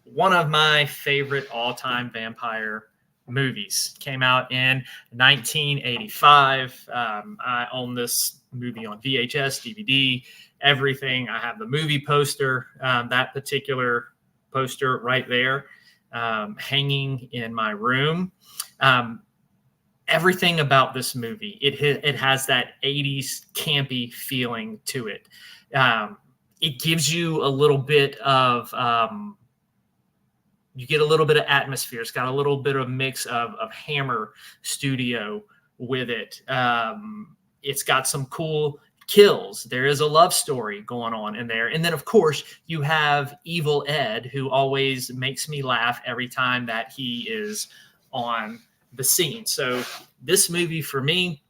one of my favorite all-time vampire movies. Came out in 1985. I own this movie on VHS, DVD, everything. I have the movie poster, that particular poster right there, hanging in my room. Everything about this movie, it has that 80s campy feeling to it. It gives you a little bit of you get a little bit of atmosphere. It's got a little bit of mix of Hammer Studio with it. It's got some cool kills. There is a love story going on in there. And then, of course, you have Evil Ed, who always makes me laugh every time that he is on the scene. So this movie for me,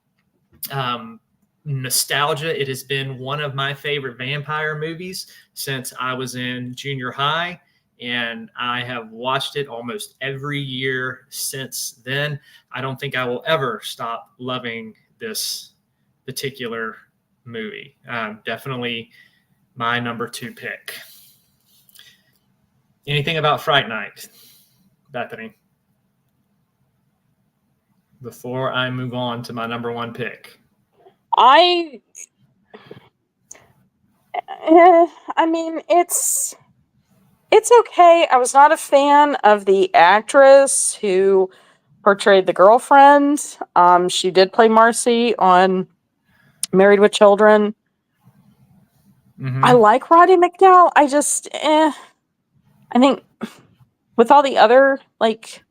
nostalgia. It has been one of my favorite vampire movies since I was in junior high, and I have watched it almost every year since then. I don't think I will ever stop loving this particular movie. Definitely my number 2 pick. Anything about Fright Night, Bethany? Before I move on to my number 1 pick. I mean, it's okay. I was not a fan of the actress who portrayed the girlfriend. She did play Marcy on Married with Children. Mm-hmm. I like Roddy McDowall. I just, I think with all the other, like,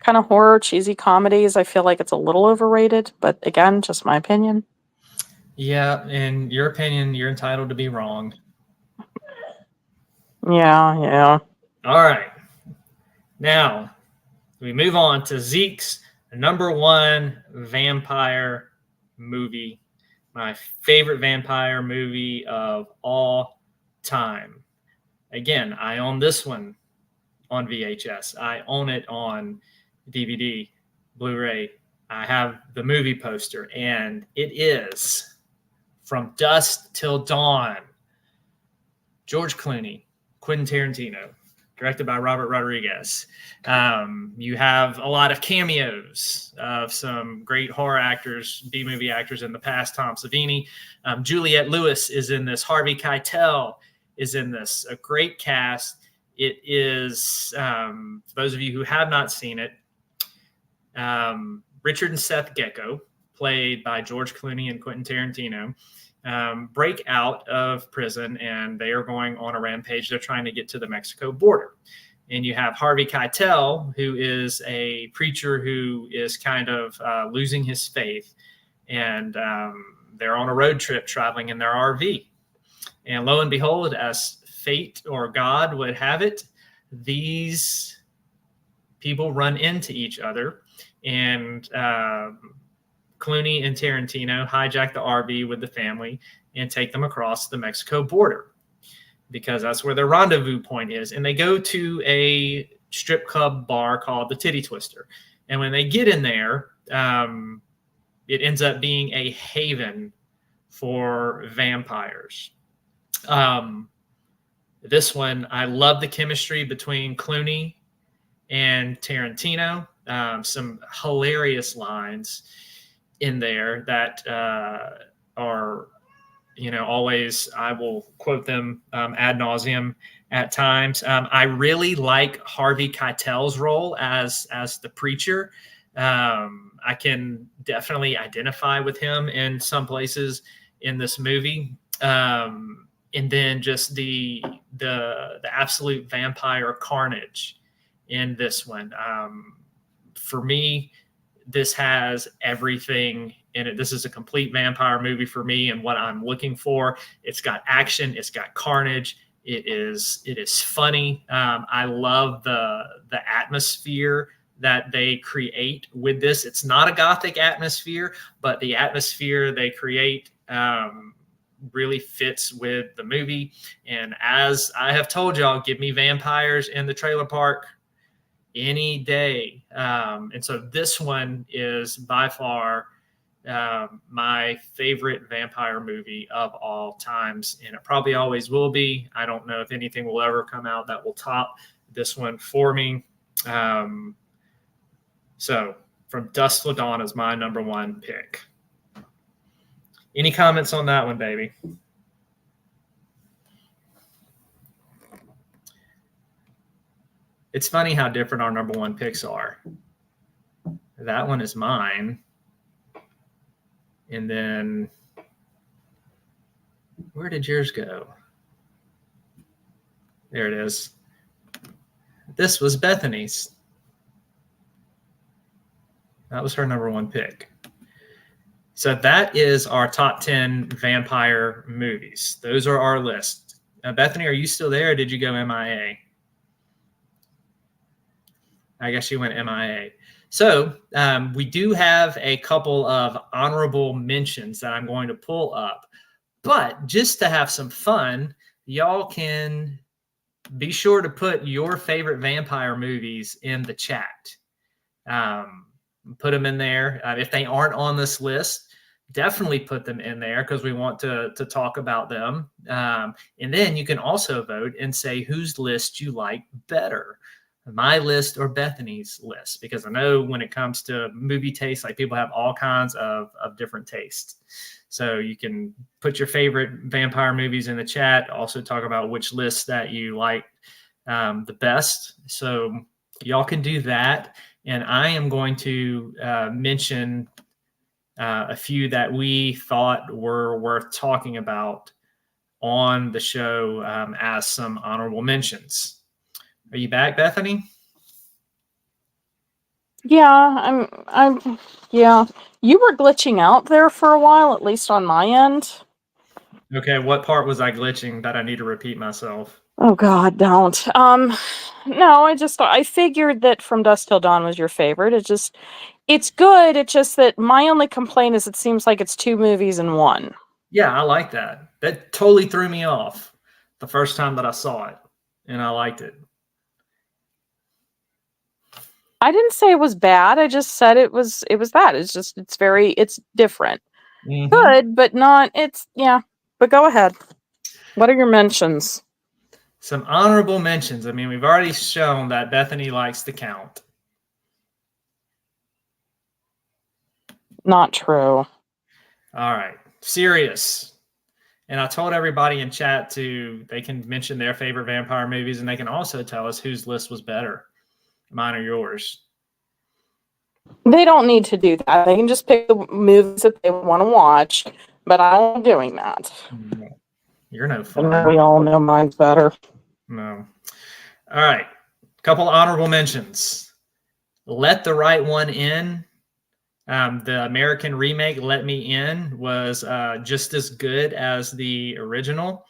kind of horror, cheesy comedies, I feel like it's a little overrated. But again, just my opinion. Yeah, in your opinion, you're entitled to be wrong. Yeah. All right. Now, we move on to Zeke's number 1 vampire movie. My favorite vampire movie of all time. Again, I own this one on VHS. I own it on DVD, Blu-ray. I have the movie poster, and it is From Dusk Till Dawn. George Clooney, Quentin Tarantino, directed by Robert Rodriguez. You have a lot of cameos of some great horror actors, B-movie actors in the past. Tom Savini, Juliette Lewis is in this. Harvey Keitel is in this. A great cast. It is, for those of you who have not seen it, Richard and Seth Gecko, played by George Clooney and Quentin Tarantino, break out of prison, and they are going on a rampage. They're trying to get to the Mexico border. And you have Harvey Keitel, who is a preacher who is kind of losing his faith. And they're on a road trip traveling in their RV. And lo and behold, as fate or God would have it, these people run into each other. And Clooney and Tarantino hijack the RV with the family and take them across the Mexico border, because that's where their rendezvous point is. And they go to a strip club bar called the Titty Twister. And when they get in there, it ends up being a haven for vampires. This one, I love the chemistry between Clooney and Tarantino. Some hilarious lines in there that are, always, I will quote them ad nauseum at times. I really like Harvey Keitel's role as the preacher. I can definitely identify with him in some places in this movie. And then just the absolute vampire carnage in this one. For me, this has everything in it. This is a complete vampire movie for me, and what I'm looking for. It's got action. It's got carnage. It is funny. I love the atmosphere that they create with this. It's not a gothic atmosphere, but the atmosphere they create really fits with the movie. And as I have told y'all, give me vampires in the trailer park any day. And so this one is by far my favorite vampire movie of all times, and it probably always will be. I don't know if anything will ever come out that will top this one for me. So From Dusk Till Dawn is my number 1 pick. Any comments on that one, baby? It's funny how different our number 1 picks are. That one is mine. And then where did yours go? There it is. This was Bethany's. That was her number 1 pick. So that is our top 10 vampire movies. Those are our list. Bethany, are you still there, or did you go MIA? I guess you went MIA. So we do have a couple of honorable mentions that I'm going to pull up. But just to have some fun, y'all can be sure to put your favorite vampire movies in the chat. Put them in there. If they aren't on this list, definitely put them in there because we want to talk about them. And then you can also vote and say whose list you like better, my list or Bethany's list, because I know when it comes to movie taste, like people have all kinds of different tastes. So you can put your favorite vampire movies in the chat. Also talk about which lists that you like the best. So y'all can do that. And I am going to mention a few that we thought were worth talking about on the show as some honorable mentions. Are you back, Bethany? Yeah, yeah. You were glitching out there for a while, at least on my end. Okay, what part was I glitching that I need to repeat myself? Oh God, don't. No, I figured that From Dusk Till Dawn was your favorite. It's good. It's just that my only complaint is it seems like it's 2 movies in one. Yeah, I like that. That totally threw me off the first time that I saw it, and I liked it. I didn't say it was bad. I just said it was that. It's different. Mm-hmm. Good, but not. Yeah. But go ahead. What are your mentions? Some honorable mentions. I mean, we've already shown that Bethany likes to count. Not true. All right. Serious. And I told everybody in chat they can mention their favorite vampire movies, and they can also tell us whose list was better, mine or yours. They don't need to do that. They can just pick the movies that they want to watch, but I'm doing that. You're no fun. And we all know mine's better. No. All right. Couple honorable mentions. Let the Right One In. The American remake, Let Me In, was just as good as the original.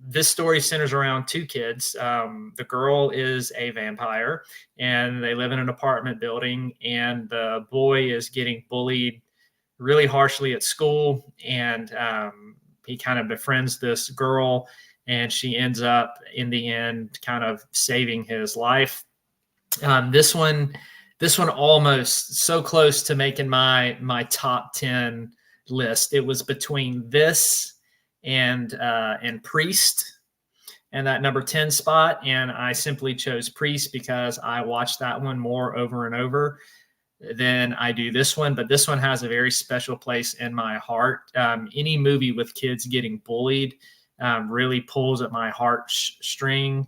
This story centers around 2 kids. The girl is a vampire, and they live in an apartment building, and the boy is getting bullied really harshly at school, and he kind of befriends this girl, and she ends up, in the end, kind of saving his life. This one almost so close to making my top 10 list. It was between this and Priest and that number 10 spot, and I simply chose Priest because I watched that one more over and over than I do this one. But this one has a very special place in my heart. Any movie with kids getting bullied really pulls at my heartstring.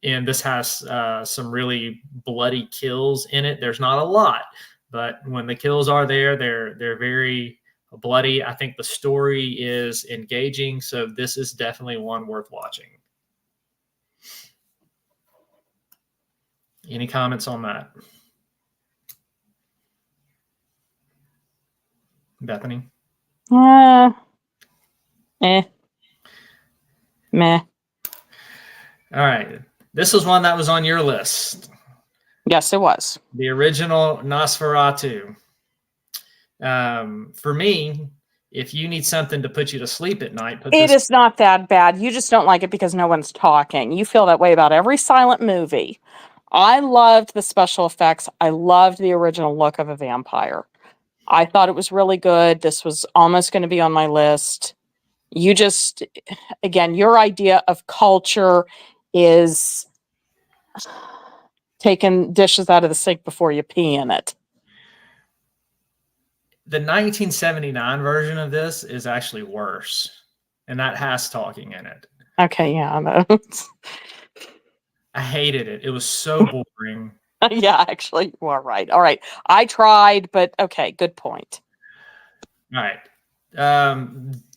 And this has some really bloody kills in it. There's not a lot, but when the kills are there, they're very bloody. I think the story is engaging, so this is definitely one worth watching. Any comments on that? Bethany? Meh. All right. This was one that was on your list. Yes, it was. The original Nosferatu. For me, if you need something to put you to sleep at night, it is not that bad. You just don't like it because no one's talking. You feel that way about every silent movie. I loved the special effects. I loved the original look of a vampire. I thought it was really good. This was almost going to be on my list. You just, again, your idea of culture is taking dishes out of the sink before you pee in it. The 1979 version of this is actually worse, and that has talking in it. Okay, yeah. I hated it. It was so boring. Yeah, actually, you are right. All right. I tried, but okay, good point. All right.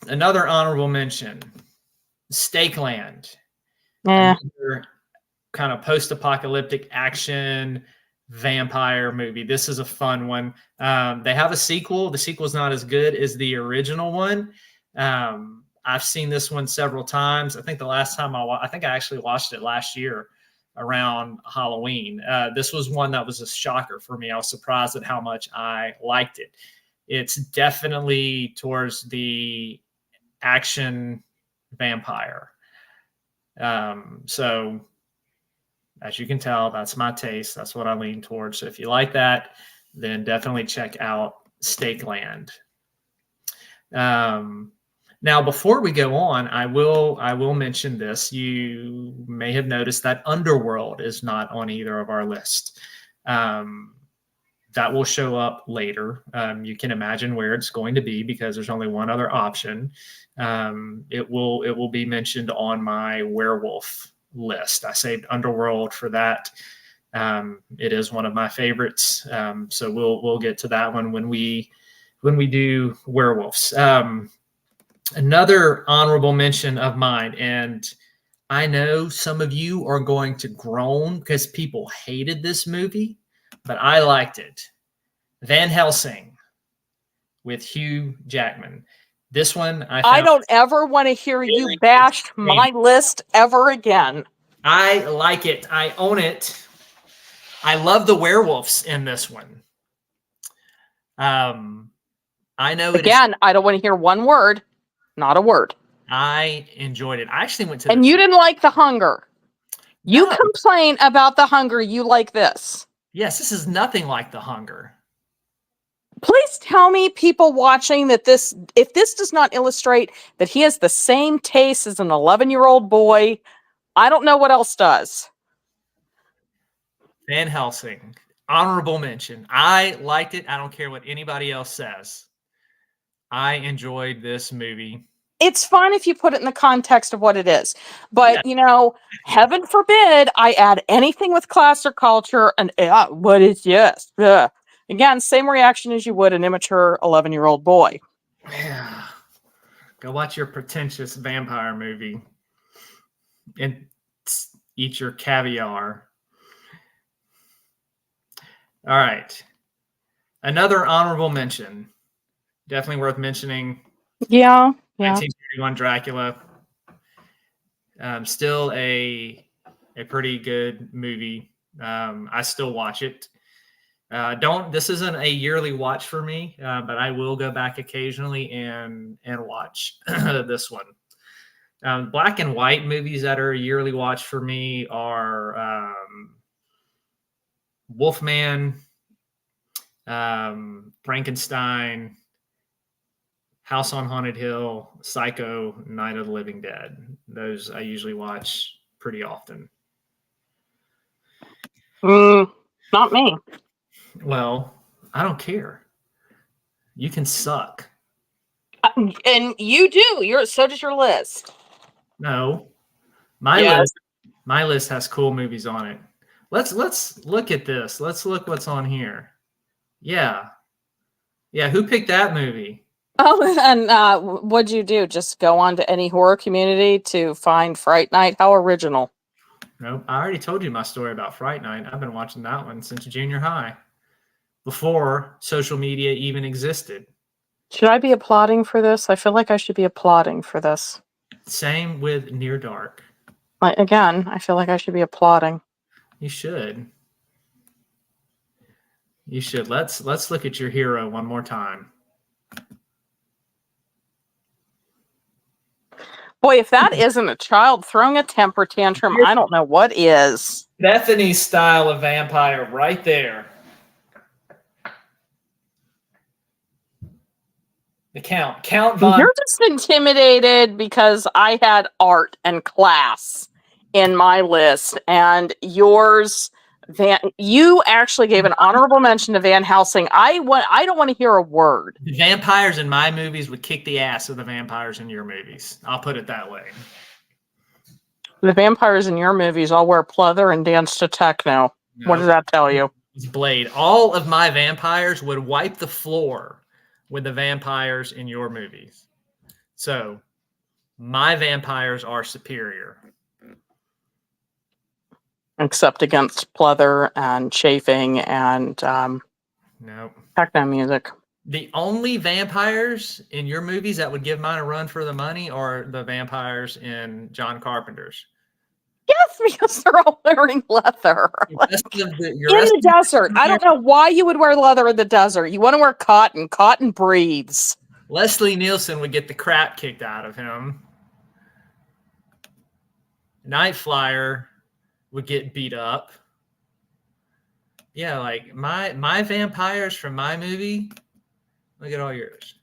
Another honorable mention, Stakeland. Another kind of post-apocalyptic action vampire movie. This is a fun one. They have a sequel. The sequel is not as good as the original one. I've seen this one several times. I think the last time I actually watched it last year. around Halloween. This was one that was a shocker for me. I was surprised at how much I liked it. It's definitely towards the action vampire. So as you can tell, that's my taste. That's what I lean towards. So if you like that, then definitely check out Stakeland. Now, before we go on, I will mention this. You may have noticed that Underworld is not on either of our lists. That will show up later. You can imagine where it's going to be because there's only one other option. It will be mentioned on my werewolf list. I saved Underworld for that. It is one of my favorites. So we'll get to that one when we do werewolves. Another honorable mention of mine, and I know some of you are going to groan because people hated this movie, but I liked it. Van Helsing with Hugh Jackman. This one I don't ever want to hear you bash my list ever again. I like it. I own it. I love the werewolves in this one. I know again, I don't want to hear one word. Not a word. I enjoyed it. I actually went to and you didn't like The Hunger. You complain about The Hunger. You like this. Yes, this is nothing like The Hunger. Please tell me, people watching, that if this does not illustrate that he has the same taste as an 11-year-old boy, I don't know what else does. Van Helsing, honorable mention. I liked it. I don't care what anybody else says. I enjoyed this movie. It's fine if you put it in the context of what it is. But, heaven forbid I add anything with class or culture and what is this? Again, same reaction as you would an immature 11-year-old boy. Yeah. Go watch your pretentious vampire movie and eat your caviar. All right. Another honorable mention. Definitely worth mentioning. Yeah. 1931 Dracula. Still a pretty good movie. I still watch it. This isn't a yearly watch for me, but I will go back occasionally and watch this one. Black and white movies that are a yearly watch for me are Wolfman, Frankenstein, House on Haunted Hill, Psycho, Night of the Living Dead. Those I usually watch pretty often. Not me. Well, I don't care. You can suck. And you do. So does your list. No. My list has cool movies on it. Let's look at this. Let's look what's on here. Yeah. Yeah, who picked that movie? Oh, and what'd you do? Just go on to any horror community to find Fright Night? How original. No, I already told you my story about Fright Night. I've been watching that one since junior high, before social media even existed. Should I be applauding for this? I feel like I should be applauding for this. Same with Near Dark. Again, I feel like I should be applauding. You should. You should. Let's look at your hero one more time. Boy, if that isn't a child throwing a temper tantrum, I don't know what is. Bethany's style of vampire right there. The Count Von. You're just intimidated because I had art and class in my list, and yours, you actually gave an honorable mention to Van Helsing. I don't want to hear a word. The vampires in my movies would kick the ass of the vampires in your movies. I'll put it that way. The vampires in your movies all wear pleather and dance to techno. No. What does that tell you? It's Blade. All of my vampires would wipe the floor with the vampires in your movies. So my vampires are superior. Except against pleather and chafing and techno music. The only vampires in your movies that would give mine a run for the money are the vampires in John Carpenter's. Yes, because they're all wearing leather. Your rest of the, your In rest the of the desert. I don't know why you would wear leather in the desert. You want to wear cotton. Cotton breathes. Leslie Nielsen would get the crap kicked out of him. Night Flyer would get beat up. Yeah, like my vampires from my movie. Look at all yours.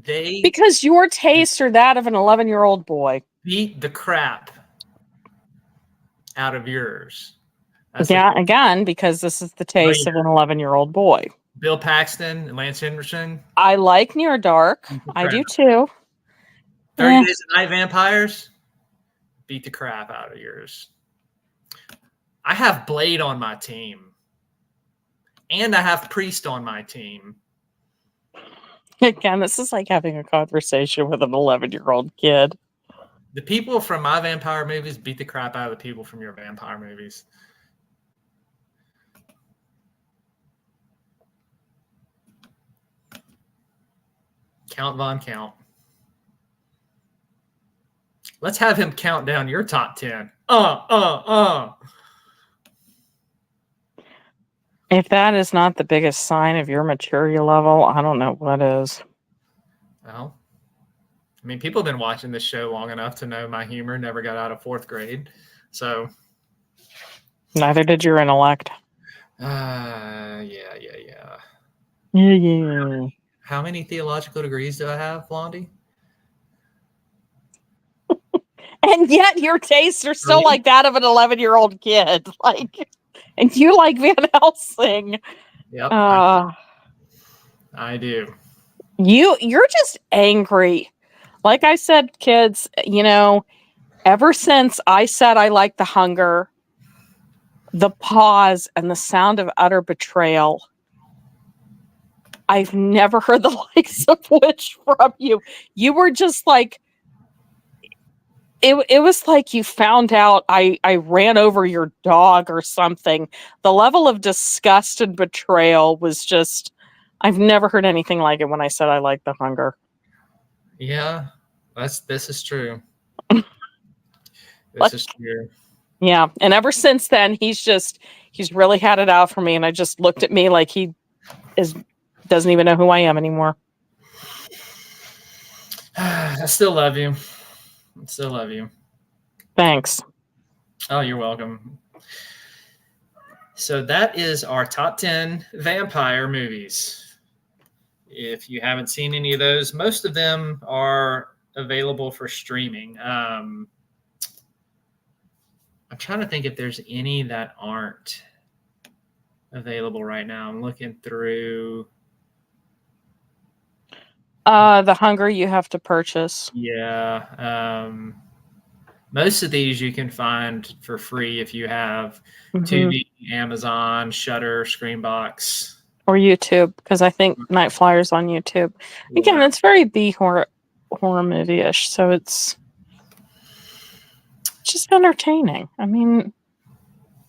They Because your tastes are that of an 11-year-old boy. beat the crap out of yours. That's Yeah, again, because this is the taste of an 11-year-old boy. Bill Paxton and Lance Henriksen. I like Near Dark. I do too. 30 Days of Night Vampires beat the crap out of yours. I have Blade on my team. And I have Priest on my team. Again, this is like having a conversation with an 11-year-old kid. The people from my vampire movies beat the crap out of the people from your vampire movies. Count Von Count. Let's have him count down your top 10. If that is not the biggest sign of your maturity level, I don't know what is. Well, I mean, people have been watching this show long enough to know my humor never got out of 4th grade. So. Neither did your intellect. Yeah. Yeah. How many theological degrees do I have, Blondie? And yet your tastes are still like that of an 11-year-old kid. Like, and you like Van Helsing. Yep. I do. You're just angry. Like I said, kids, ever since I said I like The Hunger, the pause and the sound of utter betrayal, I've never heard the likes of which from you. You were just like, it was like you found out I ran over your dog or something. The level of disgust and betrayal was just, I've never heard anything like it when I said I like The Hunger. Yeah, this is true. This is true. Yeah, and ever since then, he's really had it out for me, and I just looked at me like he doesn't even know who I am anymore. I still love you. Thanks. Oh, you're welcome. So that is our top 10 vampire movies. If you haven't seen any of those, most of them are available for streaming. I'm trying to think if there's any that aren't available right now. I'm looking through. The Hunger you have to purchase. Yeah. Most of these you can find for free if you have Tubi, Amazon, Shudder, Screenbox. Or YouTube, because I think Night Flyer's on YouTube. Again, it's very B horror movie-ish, so it's just entertaining. I mean,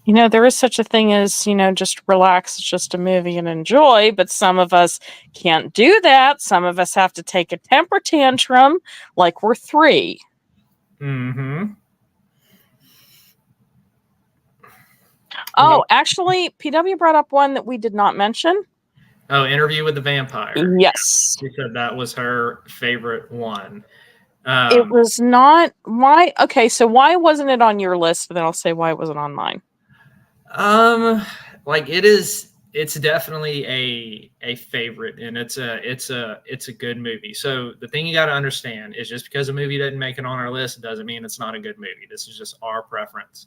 there is such a thing as, just relax, it's just a movie and enjoy, but some of us can't do that. Some of us have to take a temper tantrum like we're 3. Mm-hmm. Oh, actually, PW brought up one that we did not mention. Oh, Interview with the Vampire. Yes. She said that was her favorite one. It was not. Why? Okay, so why wasn't it on your list? Then I'll say why it wasn't on mine. Like it's definitely a favorite, and it's a good movie. So the thing you got to understand is just because a movie didn't make it on our list doesn't mean it's not a good movie. This is just our preference.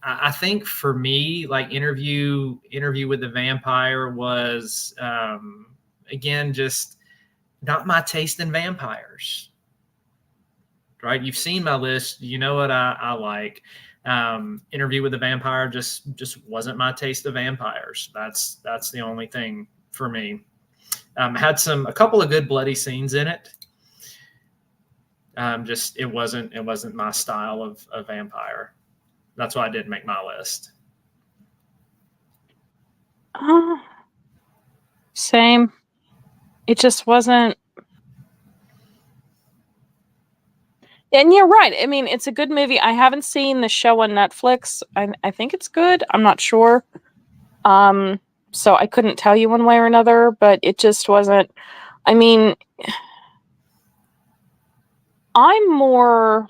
I think for me, like Interview with the Vampire was again just not my taste in vampires. Right? You've seen my list. You know what I like. Interview with the Vampire just wasn't my taste of vampires. That's the only thing for me. Had a couple of good bloody scenes in it. It wasn't my style of vampire. That's why I didn't make my list. Same. It just wasn't. And you're right. I mean, it's a good movie. I haven't seen the show on Netflix. I think it's good. I'm not sure. So I couldn't tell you one way or another, but it just wasn't. I mean, I'm more.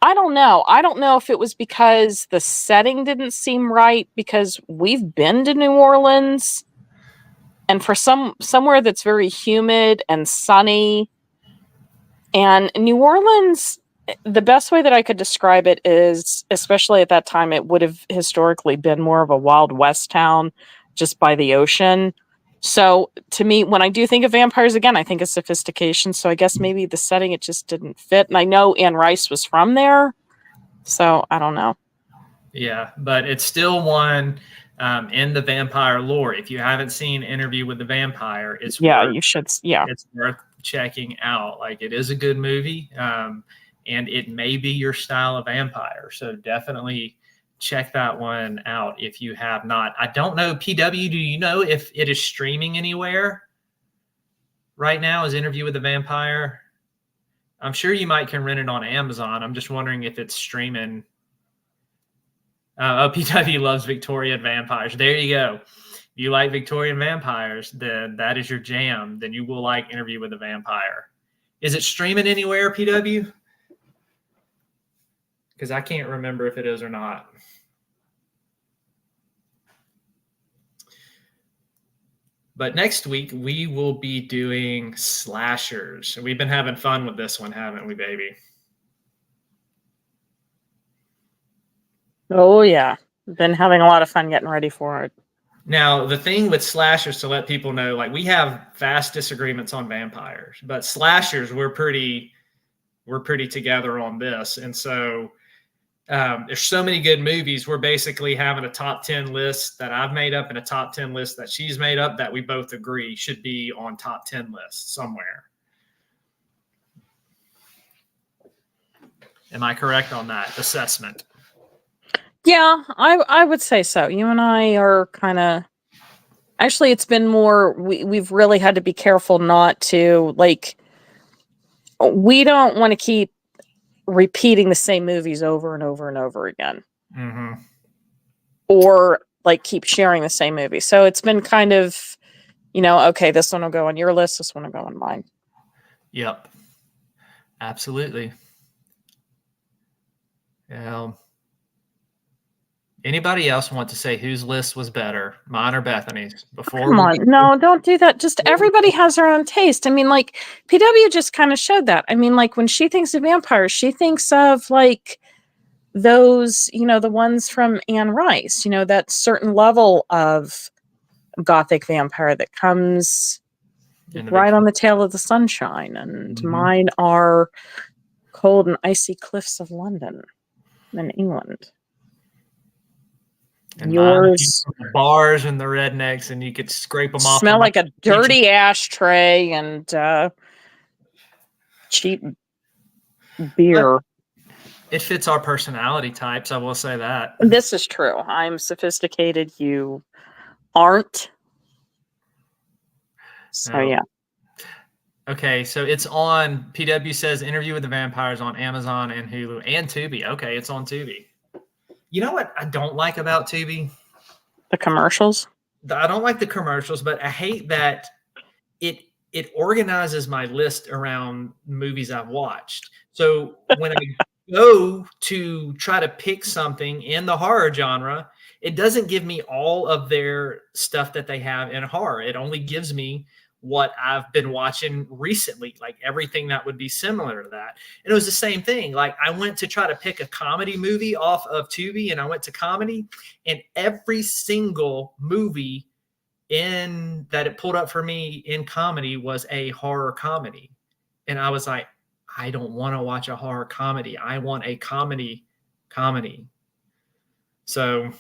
I don't know. I don't know if it was because the setting didn't seem right because we've been to New Orleans and for somewhere that's very humid and sunny. And New Orleans, the best way that I could describe it is, especially at that time, it would have historically been more of a Wild West town just by the ocean. So to me, when I do think of vampires again, I think of sophistication. So I guess maybe the setting, it just didn't fit. And I know Anne Rice was from there. So I don't know. Yeah, but it's still one in the vampire lore. If you haven't seen Interview with the Vampire, it's you should. Yeah, it's worth checking out. Like, it is a good movie, and it may be your style of vampire. So definitely check that one out if you have not. I don't know, PW, do you know if it is streaming anywhere right now? Is Interview with the Vampire? I'm sure you can rent it on Amazon. I'm just wondering if it's streaming. PW loves Victorian vampires. There you go. If you like Victorian vampires, then that is your jam. Then you will like Interview with the Vampire. Is it streaming anywhere, PW? Because I can't remember if it is or not. But next week, we will be doing slashers. We've been having fun with this one, haven't we, baby? Oh, yeah. Been having a lot of fun getting ready for it. Now, the thing with slashers, to let people know, like, we have vast disagreements on vampires, but slashers, we're pretty together on this. And so there's so many good movies. We're basically having a top 10 list that I've made up and a top 10 list that she's made up that we both agree should be on top 10 lists somewhere. Am I correct on that assessment? Yeah, I would say so. You and I are kind of. Actually, it's been more. We've really had to be careful not to, like. We don't want to keep repeating the same movies over and over and over again, or like keep sharing the same movie. So it's been kind of, okay, this one will go on your list, this one will go on mine. Yep, absolutely. Anybody else want to say whose list was better, mine or Bethany's? Come on, no, don't do that. Just everybody has their own taste. I mean, like, PW just kind of showed that. I mean, like, when she thinks of vampires, she thinks of like those, the ones from Anne Rice, that certain level of gothic vampire that comes right on the tail of the sunshine. And mine are cold and icy cliffs of London in England. And yours, the bars and the rednecks, and you could scrape them off. Smell like a dirty ashtray and cheap beer. It fits our personality types, I will say that. This is true. I'm sophisticated. You aren't. So, yeah. Okay, so it's on, PW says Interview with the Vampires on Amazon and Hulu and Tubi. Okay, it's on Tubi. You know what I don't like about Tubi? The commercials? I don't like the commercials, but I hate that it organizes my list around movies I've watched. So when I go to try to pick something in the horror genre, it doesn't give me all of their stuff that they have in horror. It only gives me what I've been watching recently, like everything that would be similar to that. And it was the same thing. Like, I went to try to pick a comedy movie off of Tubi, and I went to comedy, and every single movie in that it pulled up for me in comedy was a horror comedy. And I was like, I don't want to watch a horror comedy. I want a comedy. So,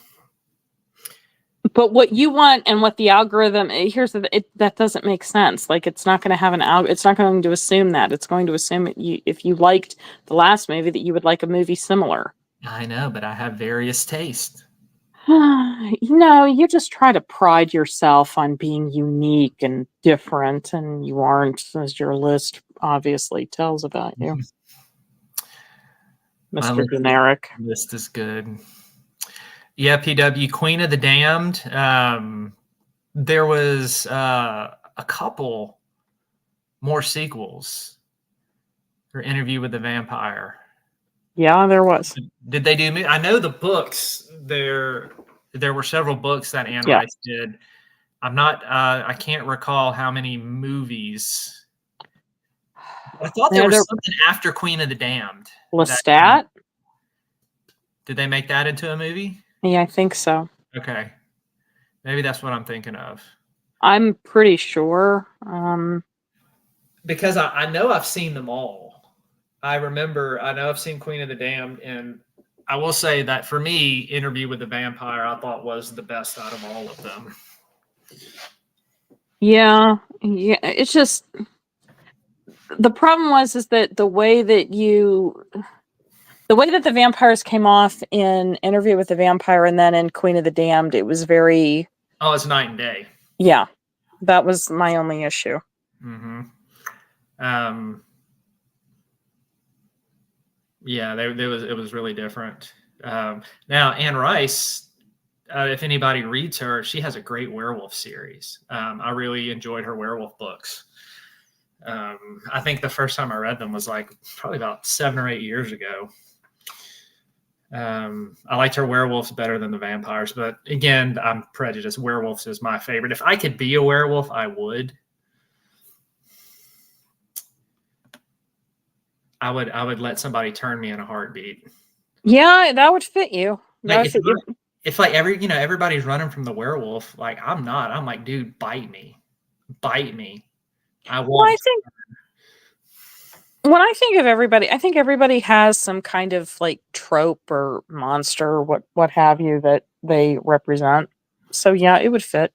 but what you want and what the algorithm, that doesn't make sense. Like, it's not going to have it's not going to assume that. It's going to assume if you liked the last movie that you would like a movie similar. I know, but I have various tastes. You just try to pride yourself on being unique and different, and you aren't, as your list obviously tells about you, My Mr. Generic. list is good. Yeah, PW, Queen of the Damned. There was a couple more sequels for Interview with the Vampire. Yeah, there was. Did they do? I know the books. There were several books that Anne Rice did. I'm not. I can't recall how many movies. I thought there was something after Queen of the Damned. Lestat? Did they make that into a movie? Yeah, I think so. Okay, maybe that's what I'm thinking of. I'm pretty sure. Because I know I've seen them all. I know I've seen Queen of the Damned, and I will say that for me, Interview with the Vampire, I thought was the best out of all of them. Yeah. It's just the problem is that the way that the vampires came off in Interview with the Vampire and then in Queen of the Damned, it was very. Oh, it's night and day. Yeah, that was my only issue. Mm-hmm. Yeah, it was really different. Now, Anne Rice, if anybody reads her, she has a great werewolf series. I really enjoyed her werewolf books. I think the first time I read them was like probably about 7 or 8 years ago. I liked her werewolves better than the vampires, but again, I'm prejudiced. Werewolves is my favorite. If I could be a werewolf, I would. I would let somebody turn me in a heartbeat. Yeah, that would fit you. If like everybody's running from the werewolf, like I'm not. I'm like, dude, bite me. I want. Well, when I think of everybody, I think everybody has some kind of like trope or monster or what have you that they represent. So yeah, it would fit.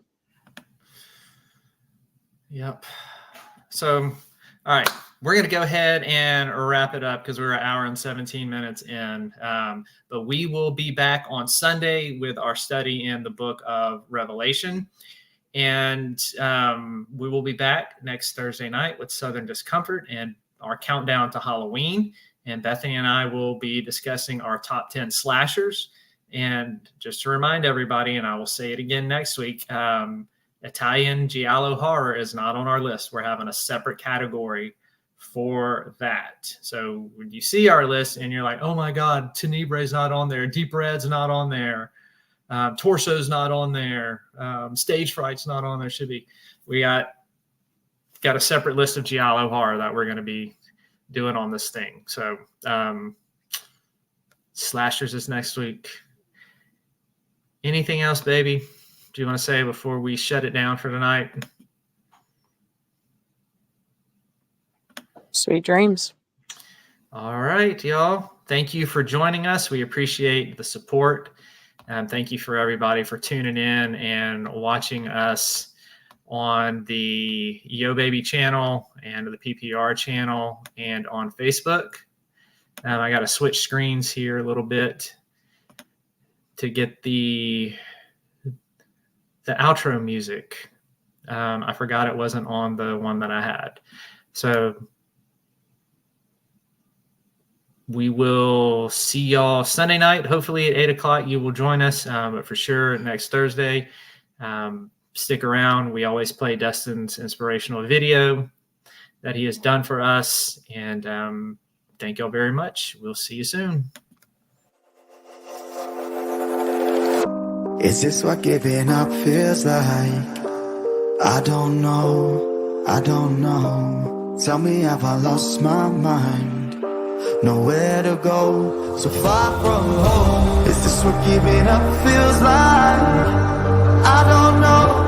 Yep. So, all right, we're going to go ahead and wrap it up because we're an hour and 17 minutes in. But we will be back on Sunday with our study in the book of Revelation. And we will be back next Thursday night with Southern Discomfort and our countdown to Halloween. And Bethany and I will be discussing our top 10 slashers. And just to remind everybody, and I will say it again next week, Italian giallo horror is not on our list. We're having a separate category for that. So when you see our list and you're like, oh my God, Tenebre's not on there, Deep Red's not on there, Torso's not on there, Stage Fright's not on there, should be. We got a separate list of giallo horror that we're going to be doing on this thing. So slashers is next week. Anything else, baby? Do you want to say before we shut it down for tonight? Sweet dreams. All right, y'all. Thank you for joining us. We appreciate the support. And thank you for everybody for tuning in and watching us on the Yo Baby channel and the PPR channel and on Facebook. I got to switch screens here a little bit to get the outro music. I forgot it wasn't on the one that I had. So we will see y'all Sunday night. Hopefully at 8 o'clock you will join us, but for sure next Thursday. Stick around. We always play Dustin's inspirational video that he has done for us. And thank y'all very much. We'll see you soon. Is this what giving up feels like? I don't know. Tell me, have I lost my mind? Nowhere to go, so far from home. Is this what giving up feels like? I don't know.